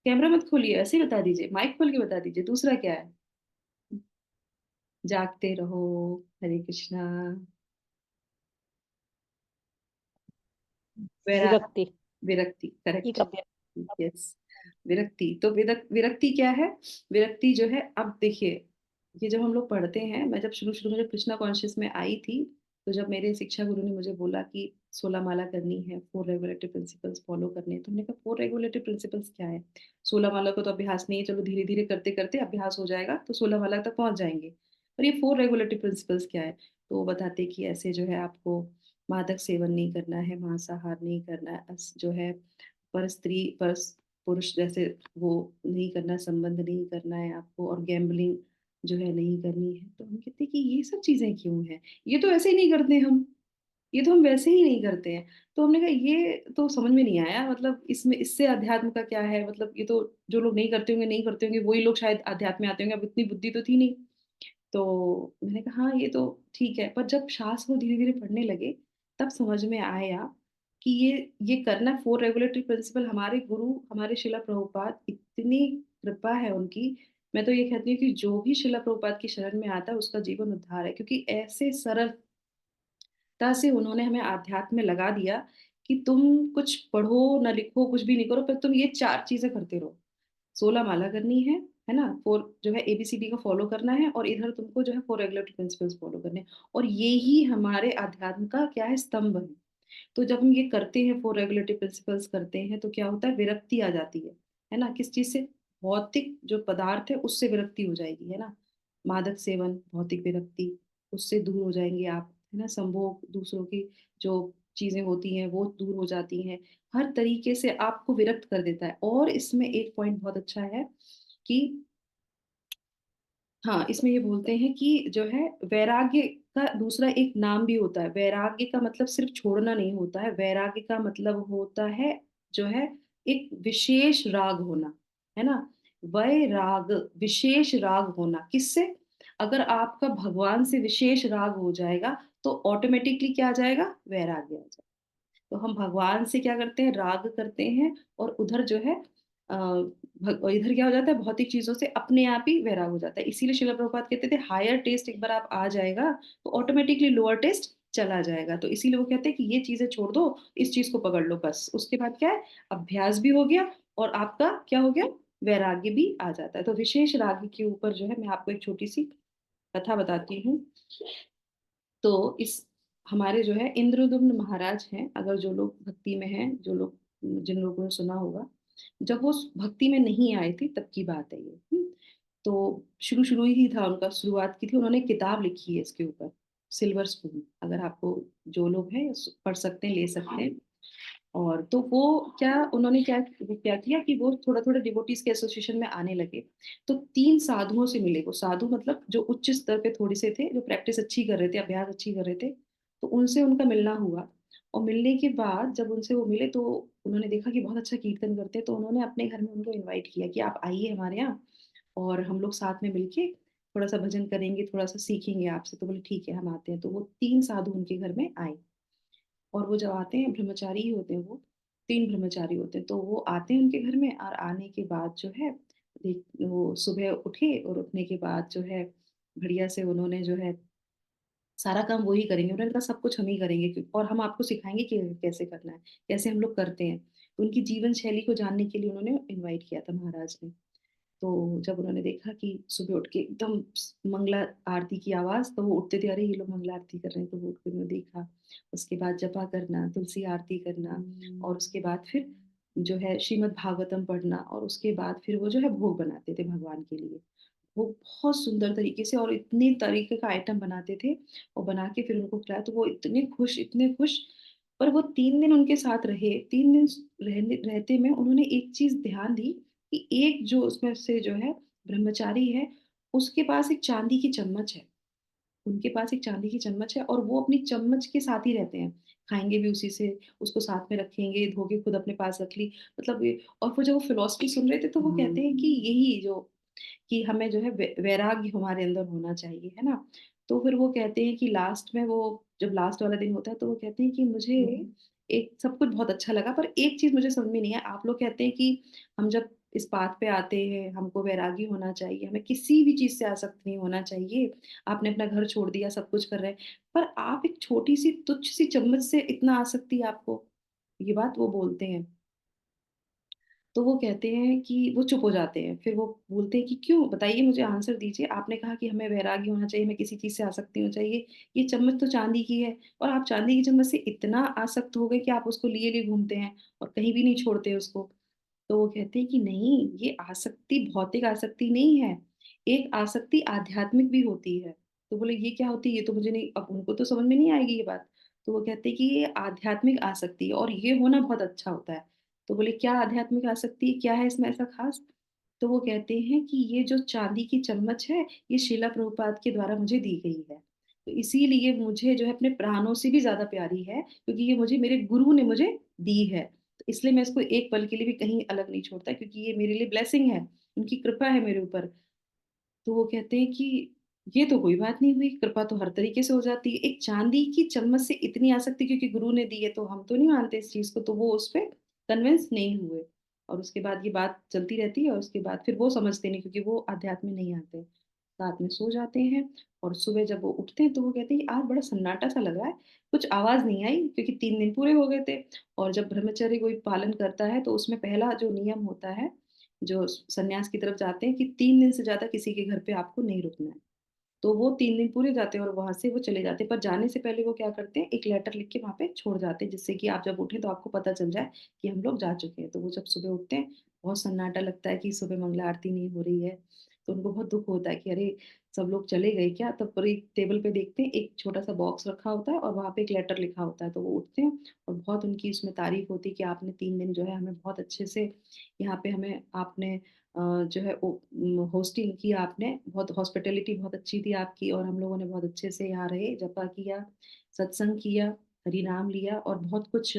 कैमरा मत खोलिए, ऐसे ही बता दीजिए, माइक खोल के बता दीजिए, दूसरा क्या है? जागते रहो, हरे कृष्णा, वैरा विरक्ति। विरक्ति, एक करेक्ट। अभ्यास। यस, विरक्ति। तो विरक्ति क्या है? विरक्ति जो है, अब देखिए, ये जब हम लोग पढ़ते हैं, मैं जब शुरू शुरू में जब कृष्णा कॉन्शियस में आई थी, तो जब मेरे शिक्षा गुरु ने मुझे बोला कि 16 माला करनी है, 4 रेगुलेटरी प्रिंसिपल्स फॉलो करने हैं, तो हमने कहा 4 रेगुलेटरी प्रिंसिपल्स क्या है? 16 माला को तो अभ्यास नहीं है, चलो धीरे धीरे करते करते अभ्यास हो जाएगा, तो 16 माला तक पहुंच जाएंगे। और ये 4 रेगुलेटरी प्रिंसिपल्स क्या है? तो वो बताते कि ऐसे जो है आपको मादक सेवन नहीं करना है, मांसाहार नहीं करना है, जो है पर स्त्री पर पुरुष जैसे वो नहीं करना, संबंध नहीं करना है आपको, और गैम्बलिंग जो है नहीं करनी है। तो हम कहते हैं कि ये सब चीज़ें क्यों हैं? ये तो ऐसे ही नहीं करते हम, ये तो हम वैसे ही नहीं करते हैं। तो हमने कहा ये तो समझ में नहीं आया, मतलब इसमें इससे अध्यात्म का क्या है? मतलब ये तो जो लोग नहीं करते होंगे, नहीं करते होंगे, वही लोग शायद अध्यात्म में आते होंगे, अब इतनी बुद्धि तो थी नहीं। तो मैंने कहा हाँ, ये तो ठीक है, पर जब शास्त्र को धीरे-धीरे पढ़ने लगे, तब समझ में आया कि ये करना 4 रेगुलेटरी प्रिंसिपल, हमारे गुरु, हमारे शिला प्रभुपाद, इतनी कृपा है उनकी, मैं तो ये कहती हूँ कि जो भी शिला प्रभुपाद की शरण में आता है, उसका जीवन उद्धार है। क्योंकि ऐसे सरलता से उन्होंने हमें आध्यात्म में लगा दिया कि तुम कुछ पढ़ो, ना लिखो, कुछ भी नहीं करो, पर तुम ये 4 चीज़ें करते रहो। 16 माला करनी है ना? 4 जो है एबीसीडी को फ़ॉलो करना है, और इधर तुमको जो है 4 रेगुलेटरी प्रिंसिपल्स फ़ॉलो करने हैं, और ये ही हमारे अध्यात्म का क्या है? स्तंभ है। तो जब हम ये करते हैं, 4 रेगुलेटरी प्रिंसिपल्स करते हैं, तो क्या होता है? विरक्ति आ जाती है ना? किस चीज़ से? भौतिक जो पदार्थ है उससे विरक्ति हो जाएगी, है ना? मादक सेवन, भौतिक विरक्ति, उससे दूर हो जाएँगे आप, है ना? संभोग, दूसरों की जो चीज़ें होती हैं वो दूर हो जाती हैं। हर तरीके से आपको विरक्त कर देता है। और इसमें एक पॉइंट बहुत अच्छा है कि हाँ, इसमें ये बोलते हैं कि जो है वैराग्य का दूसरा एक नाम भी होता है। वैराग्य का मतलब सिर्फ़ छोड़ना नहीं होता है, वैराग्य का मतलब होता है जो है एक विशेष राग होना, है ना? वैराग, विशेष राग होना, किससे? अगर आपका भगवान से विशेष राग हो जाएगा, तो ऑटोमैटिकली क्या आ जाएगा? वैराग्य आ जाएगा। तो हम भगवान से क्या करते हैं? राग करते हैं, और उधर जो है इधर क्या हो जाता है? भौतिक चीज़ों से अपने आप ही वैराग हो जाता है। इसीलिए श्रील प्रभुपाद कहते थे हायर टेस्ट एक बार आप आ जाएगा, तो ऑटोमैटिकली लोअर टेस्ट चला जाएगा। तो इसीलिए वो कहते हैं कि ये चीज़ें छोड़ दो, इस चीज़ को पकड़ लो बस। उसके बाद क्या है? अभ्यास भी हो गया, और आपका क्या हो गया? वैराग्य भी आ जाता है। तो विशेष राग के ऊपर जो है मैं आपको एक छोटी-सी कथा बताती हूँ। तो इस हमारे जो है इंद्रद्युम्न महाराज हैं, अगर जो लोग भक्ति में हैं, जो लोग जिन लोगों ने सुना होगा, जब वो भक्ति में नहीं आए थे तब की बात है ये। तो शुरू-शुरू ही था उनका, शुरुआत की थी, उन्होंने किताब लिखी है इसके ऊपर, सिल्वर स्पून, अगर आपको जो लोग हैं पढ़ सकते हैं, ले सकते हैं। और तो वो क्या उन्होंने क्या किया कि वो थोड़ा-थोड़ा डिवोटीज़ के एसोसिएशन में आने लगे। तो 3 साधुओं से मिले वो, साधु मतलब जो उच्च स्तर पे थोड़े-से थे, जो प्रैक्टिस अच्छी कर रहे थे, अभ्यास अच्छी कर रहे थे, तो उनसे उनका मिलना हुआ। और मिलने के बाद जब उनसे वो मिले तो उन्होंने देखा कि बहुत अच्छा कीर्तन करते हैं, तो उन्होंने अपने घर में उनको इनवाइट किया कि आप आइए हमारे यहाँ और हम लोग साथ में मिलके थोड़ा-सा भजन करेंगे, थोड़ा-सा सीखेंगे आपसे। तो बोले ठीक है, हम आते हैं। तो वो 3 साधु उनके घर में आए। और वो जब आते हैं, ब्रह्मचारी ही होते हैं वो, 3 ब्रह्मचारी होते हैं, तो वो आते हैं उनके घर में और आने के बाद जो है, देख वो सुबह उठे और उठने के बाद जो है, बढ़िया से उन्होंने जो है, सारा काम वो ही करेंगे। उन्होंने कहा सब कुछ हम ही करेंगे और हम आपको सिखाएँगे कि कैसे करना है, कैसे हम लोग करते हैं। तो उनकी जीवन शैली को जानने के लिए उन्होंने इनवाइट किया था महाराज ने। तो जब उन्होंने देखा कि सुबह उठ के एकदम मंगला आरती की आवाज़, तो वो उठते थे, अरे ये लोग मंगला आरती कर रहे हैं, तो वो उठ के उन्होंने देखा। उसके बाद जपा करना, तुलसी आरती करना और उसके बाद फिर जो है श्रीमद् भागवतम पढ़ना और उसके बाद फिर वो जो है भोग बनाते थे भगवान के लिए। वो बहुत सुंदर तरीके से और इतने तरीके का आइटम बनाते थे और बना के फिर उनको खिलाया, तो वो इतने खुश। पर वो 3 दिन उनके साथ रहे, 3 दिन रहते में उन्होंने एक चीज़ ध्यान दी कि एक जो उसमें से जो है ब्रह्मचारी है, उसके पास एक चांदी की चम्मच है। उनके पास एक चांदी की चम्मच है और वो अपनी चम्मच के साथ ही रहते हैं। खाएँगे भी उसी से, उसको साथ में रखेंगे, धो के खुद अपने पास रख ली। मतलब ये, और वो जब वो फिलॉसफी सुन रहे थे तो वो कहते हैं कि यही जो कि हमें जो है वैराग्य हमारे अंदर होना चाहिए, है ना? तो फिर वो कहते हैं कि लास्ट में वो जब लास्ट वाला दिन होता है तो वो कहते हैं कि मुझे एक सब कुछ बहुत अच्छा लगा, पर एक चीज़ मुझे समझ में नहीं आया। आप लोग कहते हैं कि हम जब इस बात पे आते हैं, हमको वैरागी होना चाहिए, हमें किसी भी चीज़ से आसक्त नहीं होना चाहिए। आपने अपना घर छोड़ दिया, सब कुछ कर रहे हैं, पर आप एक छोटी-सी तुच्छ-सी चम्मच से इतना आसक्ति आपको, ये बात वो बोलते हैं। तो वो कहते हैं कि वो चुप हो जाते हैं। फिर वो बोलते हैं कि क्यों? बताइए, मुझे आंसर दीजिए। आपने कहा कि हमें वैराग्य होना चाहिए, हमें किसी चीज़ से आसक्ति नहीं होनी चाहिए। ये चम्मच तो चाँदी की है और आप चाँदी की चम्मच से इतना आसक्त हो गए कि आप उसको लिए-लिए घूमते हैं और कहीं भी नहीं छोड़ते उसको। तो वो कहते हैं कि नहीं, ये आसक्ति भौतिक आसक्ति नहीं है, एक आसक्ति आध्यात्मिक भी होती है। तो बोले ये क्या होती है? ये तो मुझे नहीं, अब उनको तो समझ में नहीं आएगी ये बात। तो वो कहते हैं कि ये आध्यात्मिक आसक्ति है और ये होना बहुत अच्छा होता है। तो बोले क्या आध्यात्मिक आसक्ति, क्या है इसमें ऐसा ख़ास? तो वो कहते हैं कि ये जो चांदी की चम्मच है, ये श्रीला प्रभुपाद के द्वारा मुझे दी गई है। तो इसीलिए मुझे जो है अपने प्राणों से भी ज़्यादा प्यारी है, क्योंकि ये मुझे मेरे गुरु ने मुझे दी है। तो इसलिए मैं इसको एक पल के लिए भी कहीं अलग नहीं छोड़ता, क्योंकि ये मेरे लिए ब्लेसिंग है, उनकी कृपा है मेरे ऊपर। तो वो कहते हैं कि ये तो कोई बात नहीं हुई, कृपा तो हर तरीके से हो जाती है। एक चांदी की चम्मच से इतनी आसक्ति क्योंकि गुरु ने दी है, तो हम तो नहीं मानते इस चीज़ को, तो वो उस पे कन्विंस नहीं हुए। और उसके बाद ये बात चलती रहती है और उसके बाद फिर वो समझते नहीं, क्योंकि वो अध्यात्म में नहीं आते। रात में सो जाते हैं और सुबह जब वो उठते हैं तो वो कहते हैं कि आज बड़ा सन्नाटा-सा लग रहा है, कुछ आवाज़ नहीं आई क्योंकि 3 दिन पूरे हो गए थे। और जब ब्रह्मचर्य कोई पालन करता है तो उसमें पहला जो नियम होता है, जो सन्यास की तरफ जाते हैं, कि 3 दिन से ज़्यादा किसी के घर पे आपको नहीं रुकना है। तो वो 3 दिन पूरे जाते हैं और वहाँ से वो चले जाते हैं, पर जाने से पहले वो क्या करते हैं, एक लेटर लिख के वहाँ पे छोड़ जाते हैं, जिससे कि आप जब उठें तो आपको पता चल जाए कि हम लोग जा चुके हैं। तो वो जब सुबह उठते हैं, बहुत सन्नाटा लगता है कि सुबह मंगला आरती नहीं हो रही है, तो उनको बहुत दुःख होता है कि अरे! सब लोग चले गए क्या? तब पर एक टेबल पे देखते हैं, एक छोटा-सा बॉक्स रखा होता है और वहाँ पे एक लेटर लिखा होता है। तो वो उठते हैं और बहुत उनकी उसमें तारीफ़ होती है कि आपने 3 दिन जो है हमें बहुत अच्छे से यहाँ पे हमें आपने जो है होस्टिंग की आपने, बहुत हॉस्पिटैलिटी बहुत अच्छी थी आपकी और हम लोगों ने बहुत अच्छे से यहाँ रहे, जपा किया, सत्संग किया, हरि नाम लिया और बहुत कुछ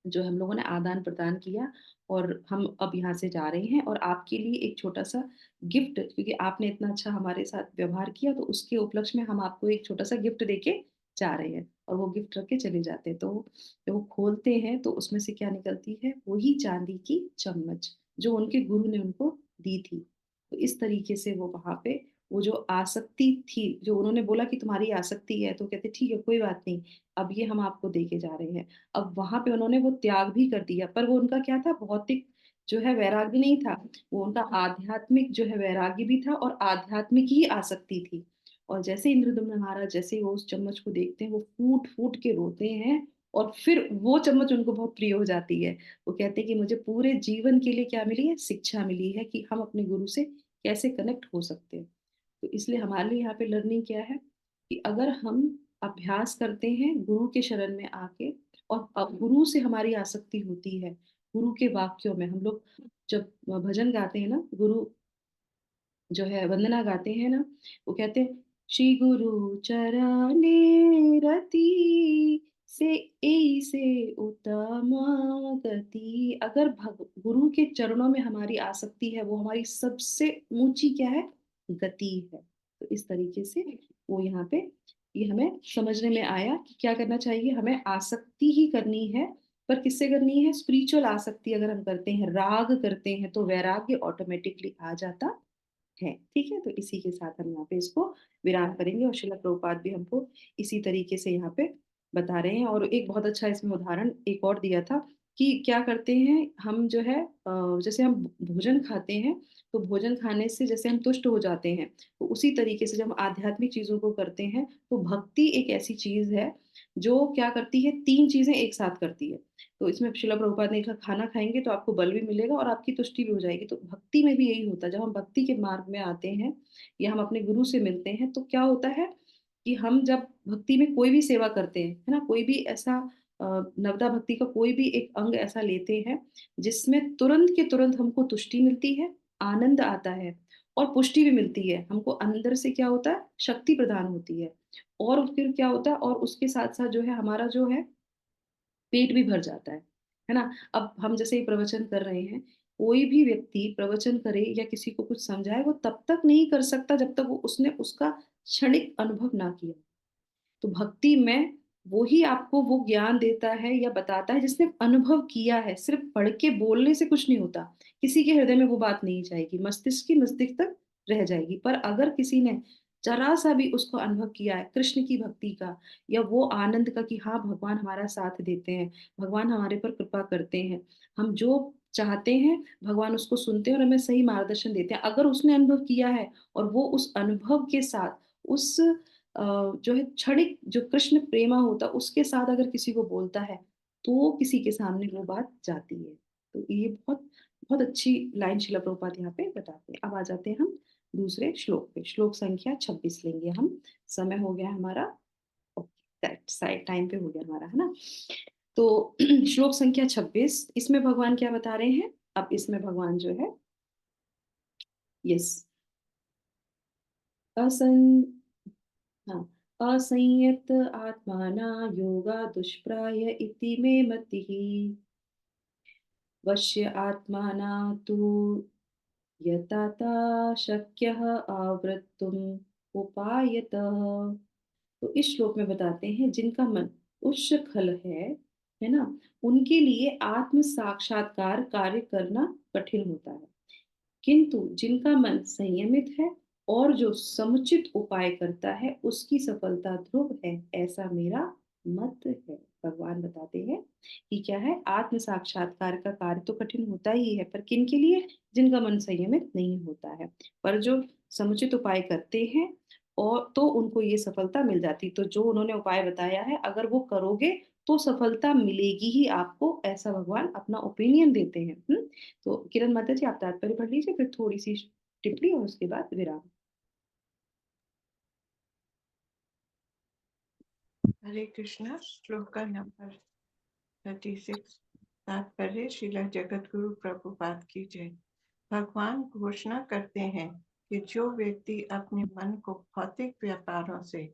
जो हम लोगों ने आदान-प्रदान किया और हम अब यहाँ से जा रहे हैं और आपके लिए एक छोटा-सा गिफ्ट, क्योंकि आपने इतना अच्छा हमारे साथ व्यवहार किया, तो उसके उपलक्ष्य में हम आपको एक छोटा-सा गिफ्ट देके जा रहे हैं। और वो गिफ्ट रख के चले जाते हैं। तो जब वो खोलते हैं तो उसमें से क्या निकलती है? वही चांदी की चम्मच, जो उनके गुरु ने उनको दी थी। तो इस तरीके से वो वहाँ पे वो जो आसक्ति थी, जो उन्होंने बोला कि तुम्हारी आसक्ति है, तो कहते ठीक है, कोई बात नहीं, अब ये हम आपको देके जा रहे हैं। अब वहाँ पे उन्होंने वो त्याग भी कर दिया, पर वो उनका क्या था, भौतिक जो है वैराग्य नहीं था, वो उनका आध्यात्मिक जो है वैराग्य भी था और आध्यात्मिक ही आसक्ति थी। और जैसे इंद्रदम्न महाराज जैसे ही वो उस चम्मच को देखते हैं, वो फूट-फूट के रोते हैं और फिर वो चम्मच उनको बहुत प्रिय हो जाती है। वो कहते हैं कि मुझे पूरे जीवन के लिए क्या मिली है? शिक्षा मिली है कि हम अपने गुरु से कैसे कनेक्ट हो सकते हैं। तो इसलिए हमारे लिए यहाँ पे लर्निंग क्या है कि अगर हम अभ्यास करते हैं गुरु के शरण में आके और गुरु से हमारी आसक्ति होती है, गुरु के वाक्यों में हम लोग जब भजन गाते हैं ना, गुरु जो है वंदना गाते हैं ना, वो कहते हैं श्री गुरु चरणे रति से ऐसे उत्तम गति। अगर गुरु के चरणों में हमारी आसक्ति है, वो हमारी सबसे ऊंची क्या है? गति है। तो इस तरीके से वो यहाँ पे ये हमें समझने में आया कि क्या करना चाहिए, हमें आसक्ति ही करनी है। पर किससे करनी है? स्पिरिचुअल आसक्ति अगर हम करते हैं, राग करते हैं, तो वैराग्य ऑटोमेटिकली आ जाता है। ठीक है? तो इसी के साथ हम यहाँ पे इसको विराम करेंगे और श्रील प्रभुपाद भी हमको इसी तरीके से यहाँ पे बता रहे हैं। और एक बहुत अच्छा इसमें उदाहरण एक और दिया था कि क्या करते हैं हम जो है जैसे हम भोजन खाते हैं, तो भोजन खाने से जैसे हम तुष्ट हो जाते हैं, तो उसी तरीके से जब हम आध्यात्मिक चीज़ों को करते हैं, तो भक्ति एक ऐसी चीज़ है जो क्या करती है, 3 चीज़ें एक साथ करती है। तो इसमें शिला प्रभुपाद ने लिखा खाना खाएँगे तो आपको बल भी मिलेगा और आपकी तुष्टि भी हो जाएगी। तो भक्ति में भी यही होता है, जब हम भक्ति के मार्ग में आते हैं या हम अपने गुरु से मिलते हैं, तो क्या होता है कि हम जब भक्ति में कोई भी सेवा करते हैं, है ना? कोई भी ऐसा नवदा भक्ति का कोई भी एक अंग ऐसा लेते हैं, जिसमें तुरंत के तुरंत हमको तुष्टि मिलती है, आनंद आता है और पुष्टि भी मिलती है। हमको अंदर से क्या होता है? शक्ति प्रदान होती है और फिर क्या होता है और उसके साथ-साथ जो है हमारा जो है पेट भी भर जाता है ना? अब हम जैसे ये प्रवचन कर रहे हैं, कोई भी व्यक्ति प्रवचन करे या किसी को कुछ समझाए, वो तब तक नहीं कर सकता जब तक वो उसने उसका क्षणिक अनुभव ना किया। तो भक्ति में वो ही आपको वो ज्ञान देता है या बताता है जिसने अनुभव किया है। सिर्फ़ पढ़ के बोलने से कुछ नहीं होता। किसी के हृदय में वो बात नहीं जाएगी, मस्तिष्क की मस्तिष्क तक रह जाएगी। पर अगर किसी ने ज़रा-सा भी उसको अनुभव किया है कृष्ण की भक्ति का या वो आनंद का कि हाँ, भगवान हमारा साथ देते हैं, भगवान हमारे पर कृपा करते हैं। हम जो चाहते हैं, भगवान उसको सुनते हैं और हमें सही मार्गदर्शन देते हैं। अगर उसने अनुभव किया है और वो उस अनुभव के साथ उस जो है क्षणिक जो कृष्ण प्रेमा होता है उसके साथ अगर किसी को बोलता है, तो किसी के सामने वो बात जाती है। तो ये बहुत बहुत अच्छी लाइन शिला प्रभुपाद यहाँ पे बताते हैं। अब आ जाते हैं हम दूसरे श्लोक पे। श्लोक संख्या 26 लेंगे हम। समय हो गया हमारा, ओके करेक्ट साइड टाइम पे हो गया हमारा, है ना? तो श्लोक संख्या 26 इसमें भगवान क्या बता रहे हैं? अब इसमें भगवान जो है यस असन हाँ, असंयत आत्माना योगा दुष्प्राय इति मे मतिः वश्य आत्माना तु यताता शक्यः आवृत्तुम् उपायतः। तो इस श्लोक में बताते हैं जिनका मन उच्छृंखल है ना? उनके लिए आत्म साक्षात्कार कार्य करना कठिन होता है। किंतु जिनका मन संयमित है और जो समुचित उपाय करता है उसकी सफलता ध्रुव है, ऐसा मेरा मत है। भगवान बताते हैं कि क्या है, आत्म साक्षात्कार का कार्य तो कठिन होता ही है, पर किन के लिए? जिनका मन संयमित नहीं होता है। पर जो समुचित उपाय करते हैं और तो उनको ये सफलता मिल जाती। तो जो उन्होंने उपाय बताया है अगर वो करोगे तो सफलता मिलेगी ही आपको, ऐसा भगवान अपना ओपिनियन देते हैं। तो किरण माता जी आप तात्पर्य पढ़ लीजिए, फिर थोड़ी-सी टिप्पणी और उसके बाद विराम। हरे कृष्णा। श्लोक का नंबर 36। तात्पर्य श्रीला जगतगुरु प्रभुपाद की जय। भगवान घोषणा करते हैं कि जो व्यक्ति अपने मन को भौतिक व्यापारों से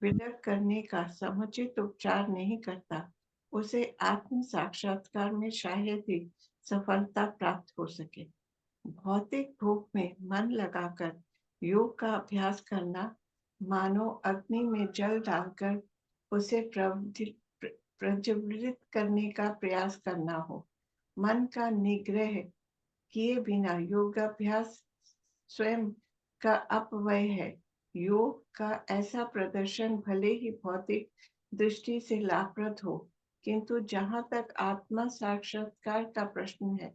विलग करने का समुचित उपचार नहीं करता, उसे आत्म साक्षात्कार में शायद ही सफलता प्राप्त हो सके। भौतिक भोग में मन लगाकर योग का अभ्यास करना मानो अग्नि में जल डालकर उसे प्रज्वलित करने का प्रयास करना हो। मन का निग्रह किए बिना योगाभ्यास स्वयं का अपव्यय है। योग का ऐसा प्रदर्शन भले ही भौतिक दृष्टि से लाभप्रद हो, किंतु जहाँ तक आत्मा साक्षात्कार का प्रश्न है,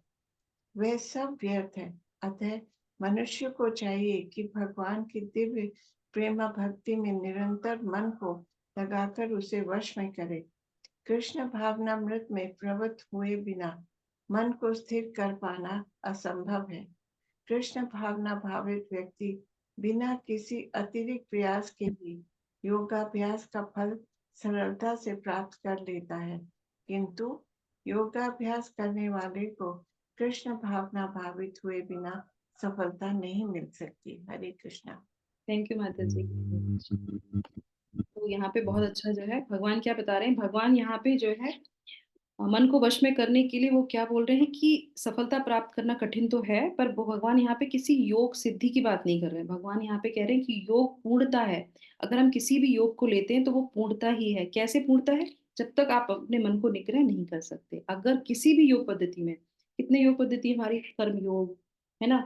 वह सब व्यर्थ है। अतः मनुष्य को चाहिए कि भगवान की दिव्य प्रेम भक्ति में निरंतर मन को लगाकर उसे वश में करे। कृष्ण भावनामृत में प्रवृत्त हुए बिना मन को स्थिर कर पाना असंभव है। कृष्ण भावना भावित व्यक्ति बिना किसी अतिरिक्त प्रयास के ही योगाभ्यास का फल सरलता से प्राप्त कर लेता है, किंतु योगाभ्यास करने वाले को कृष्ण भावना भावित हुए बिना सफलता नहीं मिल सकती। हरे कृष्णा। थैंक यू माता जी। तो यहाँ पे बहुत अच्छा जो है भगवान क्या बता रहे हैं, भगवान यहाँ पे जो है मन को वश में करने के लिए वो क्या बोल रहे हैं कि सफलता प्राप्त करना कठिन तो है, पर वो भगवान यहाँ पे किसी योग सिद्धि की बात नहीं कर रहे हैं। भगवान यहाँ पे कह रहे हैं कि योग पूर्णता है। अगर हम किसी भी योग को लेते हैं तो वो पूर्णता ही है। कैसे पूर्णता है? जब तक आप अपने मन को निग्रह नहीं कर सकते। अगर किसी भी योग पद्धति में, कितने योग पद्धति हमारी, कर्म योग है ना,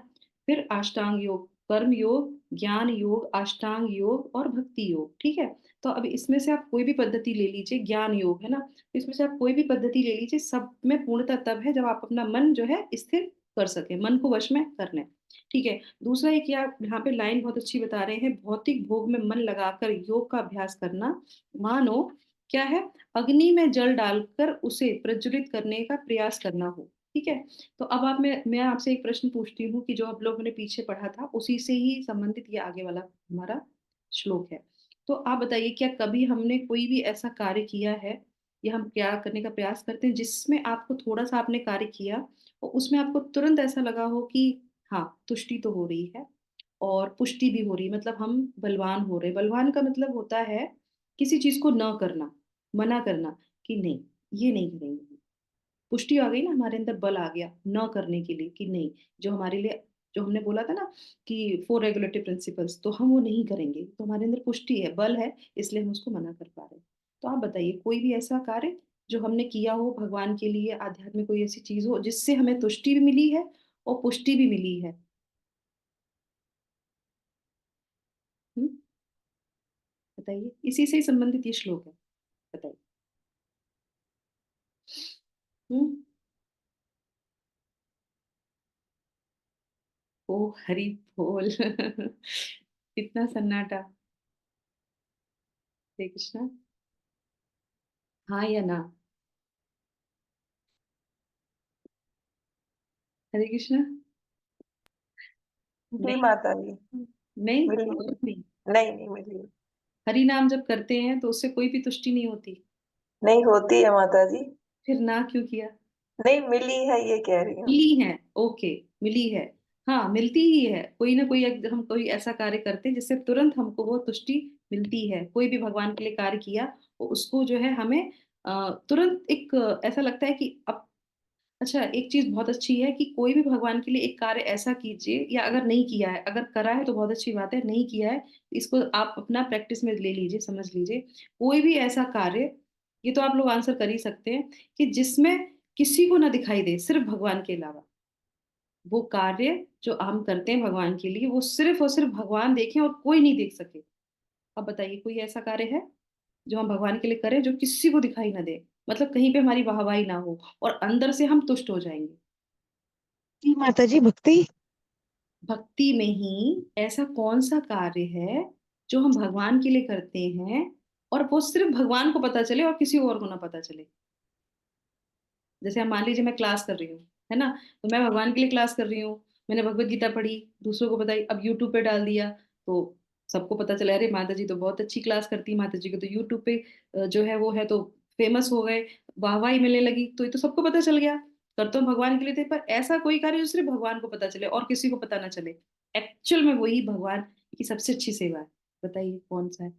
फिर अष्टांग योग, कर्म योग, ज्ञान योग, अष्टांग योग और भक्ति योग, ठीक है। तो अब इसमें से आप कोई भी पद्धति ले लीजिए, ज्ञान योग है ना, इसमें से आप कोई भी पद्धति ले लीजिए, सब में पूर्णता तब है जब आप अपना मन जो है स्थिर कर सके, मन को वश में करना है, ठीक है। दूसरा एक यहाँ पे लाइन बहुत अच्छी बता रहे हैं, भौतिक भोग में मन लगाकर योग का अभ्यास करना मानो क्या है, अग्नि में जल डालकर उसे प्रज्वलित करने का प्रयास करना हो, ठीक है। तो अब आप मैं आपसे एक प्रश्न पूछती हूँ कि जो आप लोगों ने पीछे पढ़ा था उसी से ही संबंधित ये आगे वाला हमारा श्लोक है। तो आप बताइए, क्या कभी हमने कोई भी ऐसा कार्य किया है या हम क्या करने का प्रयास करते हैं जिसमें आपको थोड़ा सा आपने कार्य किया और उसमें आपको तुरंत ऐसा लगा हो कि हाँ तुष्टि तो हो रही है और पुष्टि भी हो रही है, मतलब हम बलवान हो रहे। बलवान का मतलब होता है किसी चीज को न करना, मना करना कि नहीं ये नहीं करेंगे। पुष्टि आ गई ना, हमारे अंदर बल आ गया न करने के लिए कि नहीं, जो हमारे लिए, जो हमने बोला था ना कि 4 रेगुलेटिव प्रिंसिपल्स, तो हम वो नहीं करेंगे, तो हमारे अंदर पुष्टि है, बल है, इसलिए हम उसको मना कर पा रहे हैं। तो आप बताइए कोई भी ऐसा कार्य जो हमने किया हो भगवान के लिए, आध्यात्म में कोई ऐसी चीज हो जिससे हमें तुष्टि भी मिली है और पुष्टि भी मिली है। हम्म, बताइए, इसी से ही संबंधित ये श्लोक है, बताइए। हम्म। ओ हरि बोल इतना सन्नाटा। हरे कृष्णा। हाँ या ना? हरे कृष्णा। जी नहीं, माता जी। नहीं मिली नहीं। नहीं, नहीं मिली। हरि नाम जब करते हैं तो उससे कोई भी तुष्टि नहीं होती। नहीं होती है माता जी। फिर ना क्यों किया? नहीं मिली है ये कह रही हूँ। मिली है, ओके, मिली है। हाँ मिलती ही है, कोई ना कोई हम कोई ऐसा कार्य करते हैं जिससे तुरंत हमको वो तुष्टि मिलती है। कोई भी भगवान के लिए कार्य किया और उसको जो है हमें तुरंत एक ऐसा लगता है कि अब, अच्छा एक चीज बहुत अच्छी है कि कोई भी भगवान के लिए एक कार्य ऐसा कीजिए, या अगर नहीं किया है, अगर करा है तो बहुत अच्छी बात है, नहीं किया है तो इसको आप अपना प्रैक्टिस में ले लीजिए, समझ लीजिए। कोई भी ऐसा कार्य, ये तो आप लोग आंसर कर ही सकते हैं, कि जिसमें किसी को ना दिखाई दे सिर्फ भगवान के अलावा, वो कार्य जो हम करते हैं भगवान के लिए वो सिर्फ और सिर्फ भगवान देखें और कोई नहीं देख सके। अब बताइए कोई ऐसा कार्य है जो हम भगवान के लिए करें जो किसी को दिखाई ना दे, मतलब कहीं पे हमारी वाहवाही ना हो और अंदर से हम तुष्ट हो जाएंगे। जी माता जी, भक्ति। भक्ति में ही ऐसा कौन सा कार्य है जो हम भगवान के लिए करते हैं और वो सिर्फ भगवान को पता चले और किसी और को ना पता चले? जैसे हम मान लीजिए मैं क्लास कर रही हूँ, है ना, तो मैं भगवान के लिए क्लास कर रही हूँ, मैंने भगवत गीता पढ़ी, दूसरों को बताई, अब यूट्यूब पे डाल दिया, तो सबको पता चला अरे माता जी तो बहुत अच्छी क्लास करती, माता जी को तो यूट्यूब पे जो है वो है, तो फेमस हो गए, वाहवाही मिलने लगी, तो ये तो सबको पता चल गया। कर तो हम भगवान के लिए थे, पर ऐसा कोई कार्य जो सिर्फ भगवान को पता चले और किसी को पता ना चले, एक्चुअल में वही भगवान की सबसे अच्छी सेवा है। बताइए कौन सा है?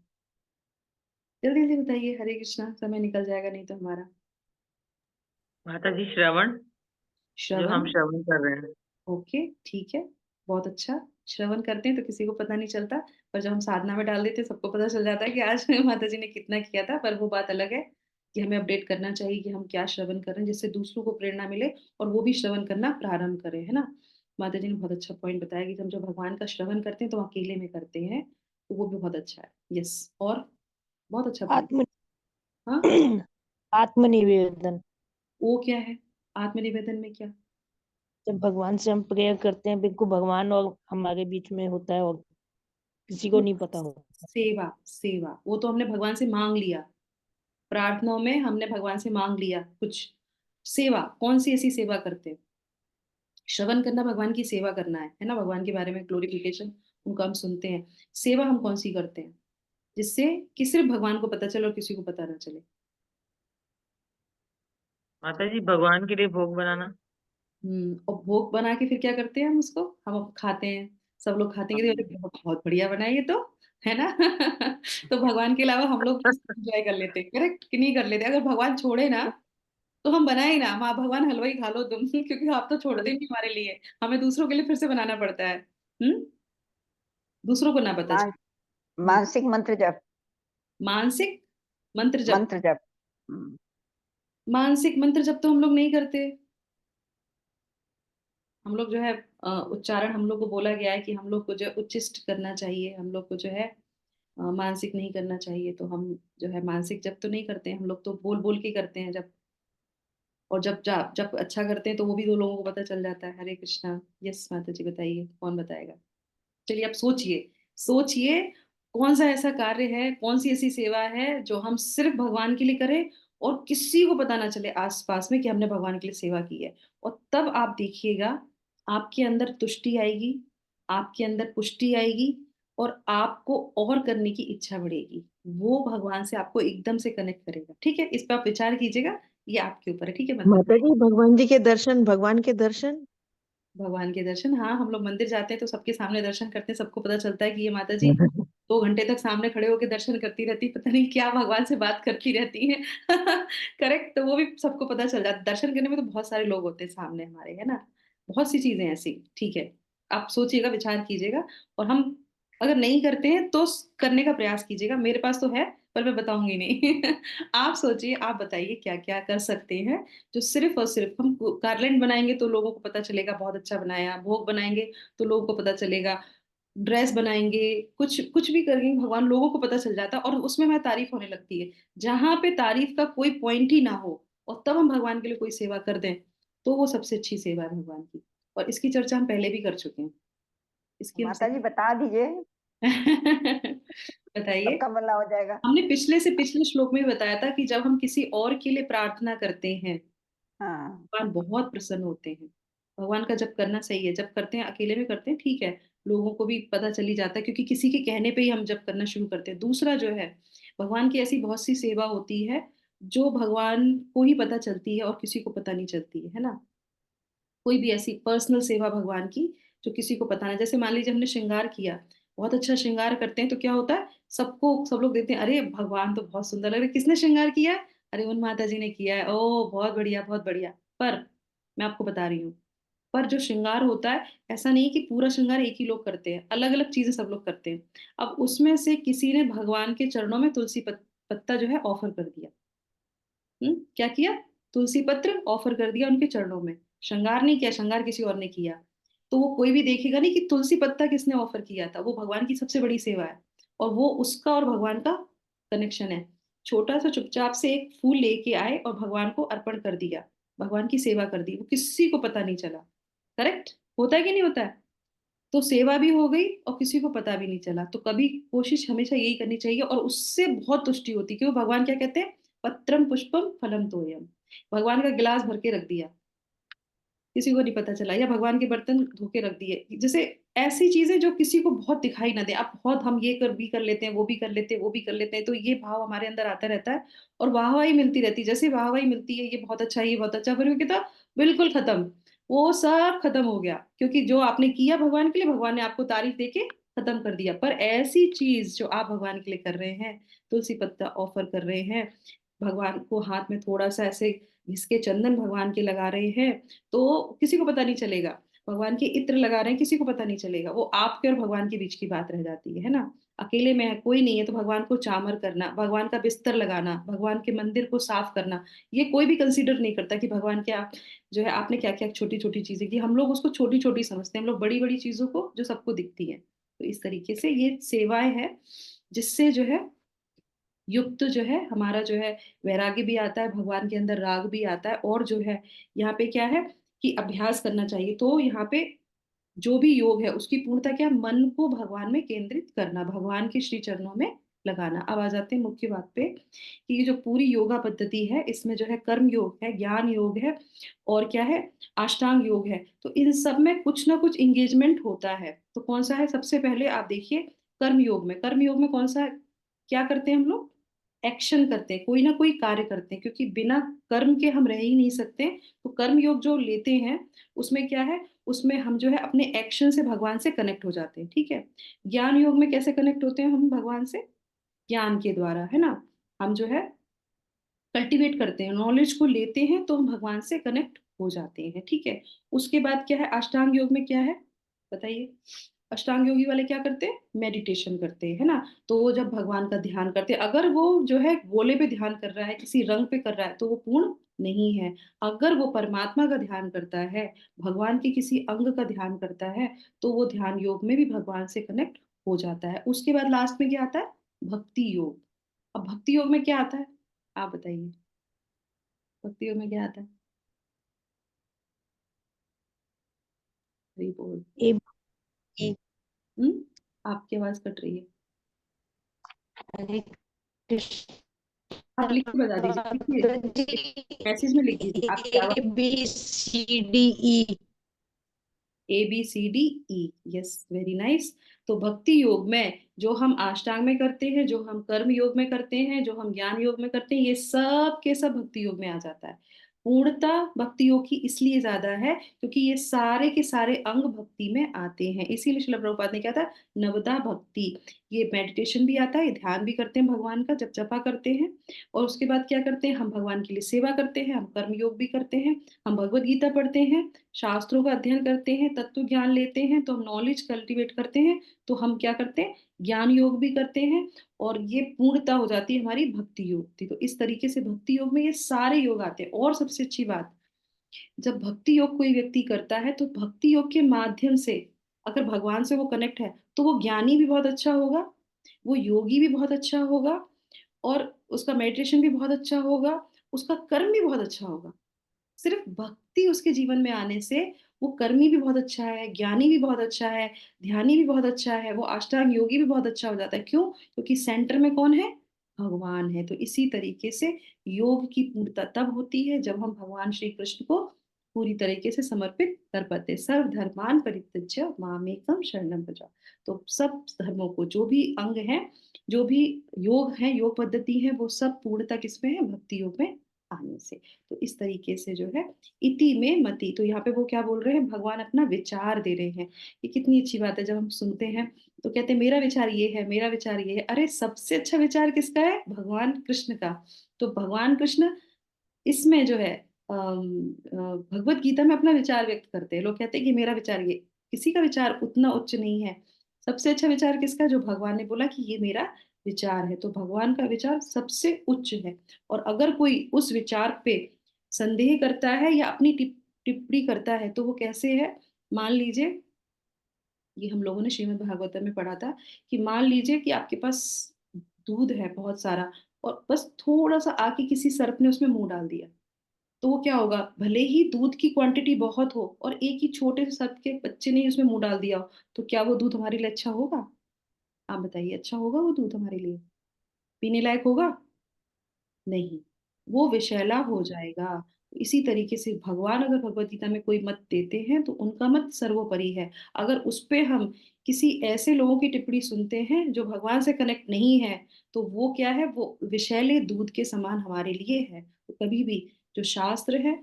जल्दी जल्दी बताइए, हरे कृष्णा, समय निकल जाएगा नहीं तो हमारा। माता जी, श्रवण। जो श्रवण। हम श्रवण कर रहे हैं। ओके ठीक है, बहुत अच्छा। श्रवण करते हैं तो किसी को पता नहीं चलता, पर जब हम साधना में डाल देते हैं सबको पता चल जाता है कि आज माता जी ने कितना किया था। पर वो बात अलग है कि हमें अपडेट करना चाहिए कि हम क्या श्रवण कर रहे हैं, जिससे दूसरों को प्रेरणा मिले और वो भी श्रवण करना प्रारंभ करें, है ना। माता जी ने बहुत अच्छा पॉइंट बताया कि हम जब भगवान का श्रवण करते हैं तो अकेले में करते हैं, तो वो भी बहुत अच्छा है। यस, और बहुत अच्छा पॉइंट। आत्म हाँ, आत्मनिवेदन। वो क्या है? आत्मनिवेदन में क्या? जब भगवान से हम प्रेयर करते हैं, बिल्कुल भगवान और हमारे बीच में होता है, और किसी को नहीं पता हो। सेवा, सेवा वो तो हमने भगवान से मांग लिया, प्रार्थनाओं में हमने भगवान से मांग लिया कुछ। सेवा कौन सी ऐसी सेवा करते हैं? श्रवण करना भगवान की सेवा करना है ना, भगवान के बारे में ग्लोरिफिकेशन उनका हम सुनते हैं। सेवा हम कौन सी करते हैं जिससे कि सिर्फ भगवान को पता चले और किसी को पता ना चले? माता जी भगवान के लिए भोग बनाना। और भोग बना के फिर क्या करते हैं हम उसको? हम अब खाते हैं, सब लोग खाते हैं कि अरे बहुत बहुत बढ़िया बना है ये तो, है ना। तो भगवान के अलावा हम लोग एंजॉय कर लेते हैं, करेक्ट कि नहीं कर लेते? अगर भगवान छोड़े ना तो हम बनाए ही ना, माँ भगवान हलवा ही खा लो तुम। क्योंकि आप तो छोड़ते ही नहीं हमारे लिए, हमें दूसरों के लिए फिर से बनाना पड़ता है। हम्म दूसरों को ना पता मान, चले। हम्म, मानसिक मंत्र जप। मानसिक मंत्र जप। मंत्र जप। हम्म। मानसिक मंत्र जप तो हम लोग नहीं करते। हम लोग जो है उच्चारण हम लोग को बोला गया है कि हम लोग को जो है उच्चिष्ट करना चाहिए, हम लोग को जो है मानसिक नहीं करना चाहिए। तो हम जो है मानसिक जप तो नहीं करते हैं, हम लोग तो बोल बोल के करते हैं जब। और जब जब जब अच्छा करते हैं तो वो भी दो लोगों को पता चल जाता है। हरे कृष्णा। यस माता जी, बताइए कौन बताएगा? चलिए आप सोचिए, सोचिए कौन सा ऐसा कार्य है, कौन सी ऐसी सेवा है जो हम सिर्फ भगवान के लिए करें और किसी को पता ना चले आसपास में कि हमने भगवान के लिए सेवा की है। और तब आप देखिएगा आपके अंदर तुष्टि आएगी, आपके अंदर पुष्टि आएगी और आपको और करने की इच्छा बढ़ेगी। वो भगवान से आपको एकदम से कनेक्ट करेगा। ठीक है, इस पर आप विचार कीजिएगा, ये आपके ऊपर है। ठीक है माता? माता जी भगवान जी के दर्शन, भगवान के दर्शन। भगवान के दर्शन, हाँ हम लोग मंदिर जाते हैं तो सबके सामने दर्शन करते हैं, सबको पता चलता है कि ये माता जी 2 घंटे तक सामने खड़े होकर दर्शन करती रहती, पता नहीं क्या भगवान से बात करती रहती हैं। करेक्ट, तो वो भी सबको पता चल जाता है। दर्शन करने में तो बहुत सारे लोग होते हैं सामने हमारे, है ना। बहुत सी चीजें ऐसी। ठीक है, आप सोचिएगा, विचार कीजिएगा। और हम अगर नहीं करते हैं तो करने का प्रयास कीजिएगा। मेरे पास तो है पर मैं बताऊंगी नहीं। आप सोचिए, आप बताइए क्या क्या कर सकते हैं जो सिर्फ और सिर्फ हम गार्लैंड बनाएंगे तो लोगों को पता चलेगा बहुत अच्छा बनाया, भोग बनाएंगे तो लोगों को पता चलेगा, ड्रेस बनाएंगे, कुछ कुछ भी करेंगे भगवान, लोगों को पता चल जाता है और उसमें हमारी तारीफ होने लगती है। जहां पे तारीफ का कोई पॉइंट ही ना हो और तब हम भगवान के लिए कोई सेवा कर दें तो वो सबसे अच्छी सेवा है भगवान की। और इसकी चर्चा हम पहले भी कर चुके हैं, इसकी हम माता जी बता दीजिए, बताइए। सबका भला हो जाएगा। हमने पिछले से पिछले श्लोक में भी बताया था कि जब हम किसी और के लिए प्रार्थना करते हैं हाँ। भगवान बहुत प्रसन्न होते हैं। भगवान का जब करना सही है, जब करते हैं अकेले में करते हैं ठीक है, लोगों को भी पता चल ही जाता है क्योंकि किसी के कहने पे ही हम जब करना शुरू करते हैं। दूसरा जो है, भगवान की ऐसी बहुत सी सेवा होती है जो भगवान को ही पता चलती है और किसी को पता नहीं चलती है ना। कोई भी ऐसी पर्सनल सेवा भगवान की जो किसी को पता नहीं, जैसे मान लीजिए हमने श्रृंगार किया, बहुत अच्छा श्रृंगार करते हैं तो क्या होता है, सबको सब लोग देखते हैं, अरे भगवान तो बहुत सुंदर लग रहे, किसने श्रृंगार किया? अरे उन माता जी ने किया है, ओ बहुत बढ़िया बहुत बढ़िया। पर मैं आपको बता रही हूँ, पर जो श्रृंगार होता है, ऐसा नहीं कि पूरा श्रृंगार एक ही लोग करते हैं, अलग अलग चीजें सब लोग करते हैं। अब उसमें से किसी ने भगवान के चरणों में तुलसी पत्ता जो है ऑफर कर दिया। क्या किया? तुलसी पत्र ऑफर कर दिया उनके चरणों में। श्रृंगार नहीं किया, श्रृंगार किसी और ने किया। तो वो कोई भी देखेगा नहीं कि तुलसी पत्ता किसने ऑफर किया था, वो भगवान की सबसे बड़ी सेवा है। और वो उसका और भगवान का कनेक्शन है। छोटा सा चुपचाप से एक फूल लेके आए और भगवान को अर्पण कर दिया, भगवान की सेवा कर दी, वो किसी को पता नहीं चला। करेक्ट होता है कि नहीं होता है? तो सेवा भी हो गई और किसी को पता भी नहीं चला। तो कभी कोशिश हमेशा यही करनी चाहिए और उससे बहुत तुष्टि होती है। क्यों? भगवान क्या कहते हैं? पत्रम पुष्पम फलम तोयम। भगवान का गिलास भर के रख दिया, किसी को नहीं पता चला, या भगवान के बर्तन धो के रख दिए, जैसे ऐसी चीजें जो किसी को बहुत दिखाई ना दे। आप बहुत हम ये कर भी कर लेते हैं, वो भी कर लेते हैं, वो भी कर लेते हैं, तो ये भाव हमारे अंदर आता रहता है और वाहवाही मिलती रहती है। जैसे वाहवाही मिलती है, ये बहुत अच्छा है, ये बहुत अच्छा, फिर क्या था, बिल्कुल खत्म, वो सब खत्म हो गया। क्योंकि जो आपने किया भगवान के लिए, भगवान ने आपको तारीफ देके खत्म कर दिया। पर ऐसी चीज जो आप भगवान के लिए कर रहे हैं, तुलसी पत्ता ऑफर कर रहे हैं, भगवान को हाथ में थोड़ा सा ऐसे घिस के चंदन भगवान के लगा रहे हैं, तो किसी को पता नहीं चलेगा। भगवान के इत्र लगा रहे हैं, किसी को पता नहीं चलेगा। वो आपके और भगवान के बीच की बात रह जाती है ना। अकेले में है, कोई नहीं है, तो भगवान को चामर करना, भगवान का बिस्तर लगाना, भगवान के मंदिर को साफ करना, ये कोई भी कंसीडर नहीं करता कि भगवान क्या जो है आपने क्या क्या छोटी छोटी चीजें की। हम लोग उसको छोटी छोटी समझते हैं, हम लोग बड़ी बड़ी चीजों को जो सबको दिखती है। तो इस तरीके से ये सेवाएं हैं जिससे जो है युक्त जो है हमारा जो है वैराग्य भी आता है, भगवान के अंदर राग भी आता है। और जो है यहाँ पे क्या है कि अभ्यास करना चाहिए। तो यहाँ पे जो भी योग है उसकी पूर्णता क्या है? मन को भगवान में केंद्रित करना, भगवान के श्री चरणों में लगाना। अब आ जाते हैं मुख्य बात पे कि ये जो पूरी योगा पद्धति है इसमें जो है कर्म योग है, ज्ञान योग है और क्या है, अष्टांग योग है। तो इन सब में कुछ ना कुछ इंगेजमेंट होता है। तो कौन सा है? सबसे पहले आप देखिए कर्म योग में, कर्म योग में कौन सा क्या करते हैं हम लोग? एक्शन करते हैं, कोई ना कोई कार्य करते हैं, क्योंकि बिना कर्म के हम रह ही नहीं सकते। तो कर्म योग जो लेते हैं उसमें क्या है, उसमें हम जो है अपने एक्शन से भगवान से कनेक्ट हो जाते हैं, ठीक है। ज्ञान योग में कैसे कनेक्ट होते हैं हम भगवान से? ज्ञान के द्वारा, है ना। हम जो है कल्टीवेट करते हैं, नॉलेज को लेते हैं तो हम भगवान से कनेक्ट हो जाते हैं, ठीक है। उसके बाद क्या है, अष्टांग योग में क्या है बताइए? अष्टांग योगी वाले क्या करते हैं? मेडिटेशन करते हैं, है ना। तो वो जब भगवान का ध्यान करते हैं, अगर वो जो है गोले पे ध्यान कर रहा है, किसी रंग पे कर रहा है, तो वो पूर्ण नहीं है। अगर वो परमात्मा का ध्यान करता है, भगवान के किसी अंग का ध्यान करता है, तो वो ध्यान योग में भी भगवान से कनेक्ट हो जाता है। उसके बाद लास्ट में क्या आता है? भक्ति योग। अब भक्ति योग में क्या आता है, आप बताइए? भक्ति योग में क्या आता है? हरि बोल। ए ए- आपकी आवाज कट रही है। हरे कृष्ण आप लिख के बता दीजिए, माता लिखिए, जी। मैसेज में लिख दीजिए आपकी आवाज। ABCDE। ABCDE, yes, very nice. तो भक्ति योग में जो हम अष्टांग में करते हैं, जो हम कर्म योग में करते हैं, जो हम ज्ञान योग में करते हैं, ये सब के सब भक्ति योग में आ जाता है। पूर्णता भक्ति योग की इसलिए ज्यादा है क्योंकि ये सारे के सारे अंग भक्ति में आते हैं। इसीलिए श्रील प्रभुपाद ने क्या था, नवदा भक्ति। ये मेडिटेशन भी आता है, ये ध्यान भी करते हैं भगवान का जब जपा करते हैं। और उसके बाद क्या करते हैं, हम भगवान के लिए सेवा करते हैं, हम कर्म योग भी करते हैं, हम भगवत गीता पढ़ते हैं, शास्त्रों का अध्ययन करते हैं, तत्व ज्ञान लेते हैं, तो हम नॉलेज कल्टीवेट करते हैं। तो हम क्या करते हैं, ज्ञान योग भी करते हैं। और ये पूर्णता हो जाती है हमारी भक्ति योग की। तो इस तरीके से भक्ति योग में ये सारे योग आते हैं। और सबसे अच्छी बात, जब भक्ति योग कोई व्यक्ति करता है तो भक्ति योग के माध्यम से अगर भगवान से वो कनेक्ट है तो वो ज्ञानी भी बहुत अच्छा होगा, वो योगी भी बहुत अच्छा होगा, और उसका मेडिटेशन भी बहुत अच्छा होगा, उसका कर्म भी बहुत अच्छा होगा। सिर्फ भक्ति उसके जीवन में आने से वो कर्मी भी बहुत अच्छा है, ज्ञानी भी बहुत अच्छा है, ध्यानी भी बहुत अच्छा है, वो अष्टांग योगी भी बहुत अच्छा हो जाता है। क्यों? क्योंकि सेंटर में कौन है? भगवान है। तो इसी तरीके से योग की पूर्णता तब होती है जब हम भगवान श्री कृष्ण को पूरी तरीके से समर्पित कर पाते हैं। सर्व धर्मान परित्यज्य मामेकम शरणम व्रज। तो सब धर्मों को, जो भी अंग है, जो भी योग है, योग पद्धति है, वो सब पूर्णता किसमें है? भक्ति योग में आने से। तो इस तरीके से जो है इति में मति, तो यहाँ पे वो क्या बोल रहे हैं, भगवान अपना विचार दे रहे हैं। ये कितनी अच्छी बात है, जब हम सुनते हैं तो कहते हैं मेरा विचार ये है, मेरा विचार ये है। अरे सबसे अच्छा विचार किसका है? भगवान कृष्ण का। तो भगवान कृष्ण इसमें जो है भगवत गीता में अपना विचार व्यक्त करते हैं। लोग कहते हैं कि मेरा विचार ये, किसी का विचार उतना उच्च नहीं है। सबसे अच्छा विचार किसका? जो भगवान ने बोला कि ये मेरा विचार है। तो भगवान का विचार सबसे उच्च है। और अगर कोई उस विचार पे संदेह करता है या अपनी टिप्पणी करता है तो वो कैसे है? मान लीजिए, ये हम लोगों ने श्रीमद् भागवतम में पढ़ा था कि मान लीजिए कि आपके पास दूध है बहुत सारा, और बस थोड़ा सा आके किसी सर्प ने उसमें मुंह डाल दिया, तो वो क्या होगा? भले ही दूध की क्वांटिटी बहुत हो और एक ही छोटे से सर्प के बच्चे ने ही उसमें मुंह डाल दिया हो, तो क्या वो दूध हमारे लिए अच्छा होगा? आप बताइए, अच्छा होगा वो दूध हमारे लिए? पीने लायक होगा? नहीं, वो विषैला हो जाएगा। इसी तरीके से भगवान अगर भगवत गीता में कोई मत देते हैं तो उनका मत सर्वोपरि है। अगर उस पे हम किसी ऐसे लोगों की टिप्पणी सुनते हैं जो भगवान से कनेक्ट नहीं है, तो वो क्या है? वो विषैले दूध के समान हमारे लिए है। तो कभी भी जो शास्त्र है,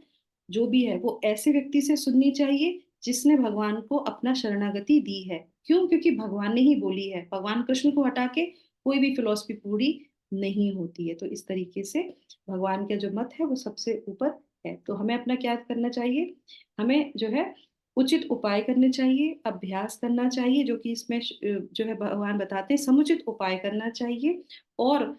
जो भी है, वो ऐसे व्यक्ति से सुननी चाहिए जिसने भगवान को अपना शरणागति दी है। क्यों? क्योंकि भगवान ने ही बोली है। भगवान कृष्ण को हटा के कोई भी फिलॉसफी पूरी नहीं होती है। तो इस तरीके से भगवान का जो मत है वो सबसे ऊपर है। तो हमें अपना क्या करना चाहिए? हमें जो है उचित उपाय करने चाहिए, अभ्यास करना चाहिए, जो कि इसमें जो है भगवान बताते हैं समुचित उपाय करना चाहिए। और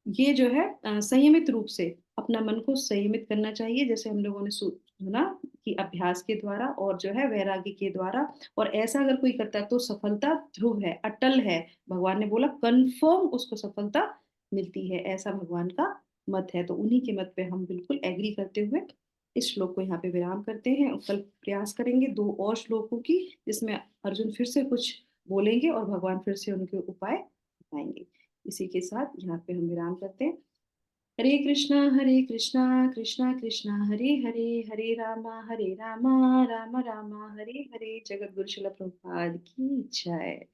ये जो है संयमित रूप से अपना मन को संयमित करना चाहिए, जैसे हम लोगों ने सुना कि अभ्यास के द्वारा और जो है वैराग्य के द्वारा। और ऐसा अगर कोई करता है तो सफलता ध्रुव है, अटल है। भगवान ने बोला कंफर्म उसको सफलता मिलती है, ऐसा भगवान का मत है। तो उन्हीं के मत पे हम बिल्कुल एग्री करते हुए इस श्लोक को यहाँ पे विराम करते हैं और कल प्रयास करेंगे 2 और श्लोकों की, जिसमें अर्जुन फिर से कुछ बोलेंगे और भगवान फिर से उनके उपाय बताएंगे। इसी के साथ यहाँ पे हम विराम करते हैं। हरे कृष्णा कृष्णा कृष्णा हरे हरे, हरे रामा राम रामा हरे हरे। जगत गुरु शिल प्रभुपाद की जय।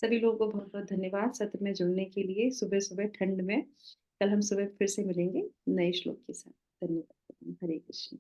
सभी लोगों को बहुत बहुत धन्यवाद सत्र में जुड़ने के लिए सुबह सुबह ठंड में। कल हम सुबह फिर से मिलेंगे नए श्लोक के साथ। धन्यवाद। हरे कृष्ण।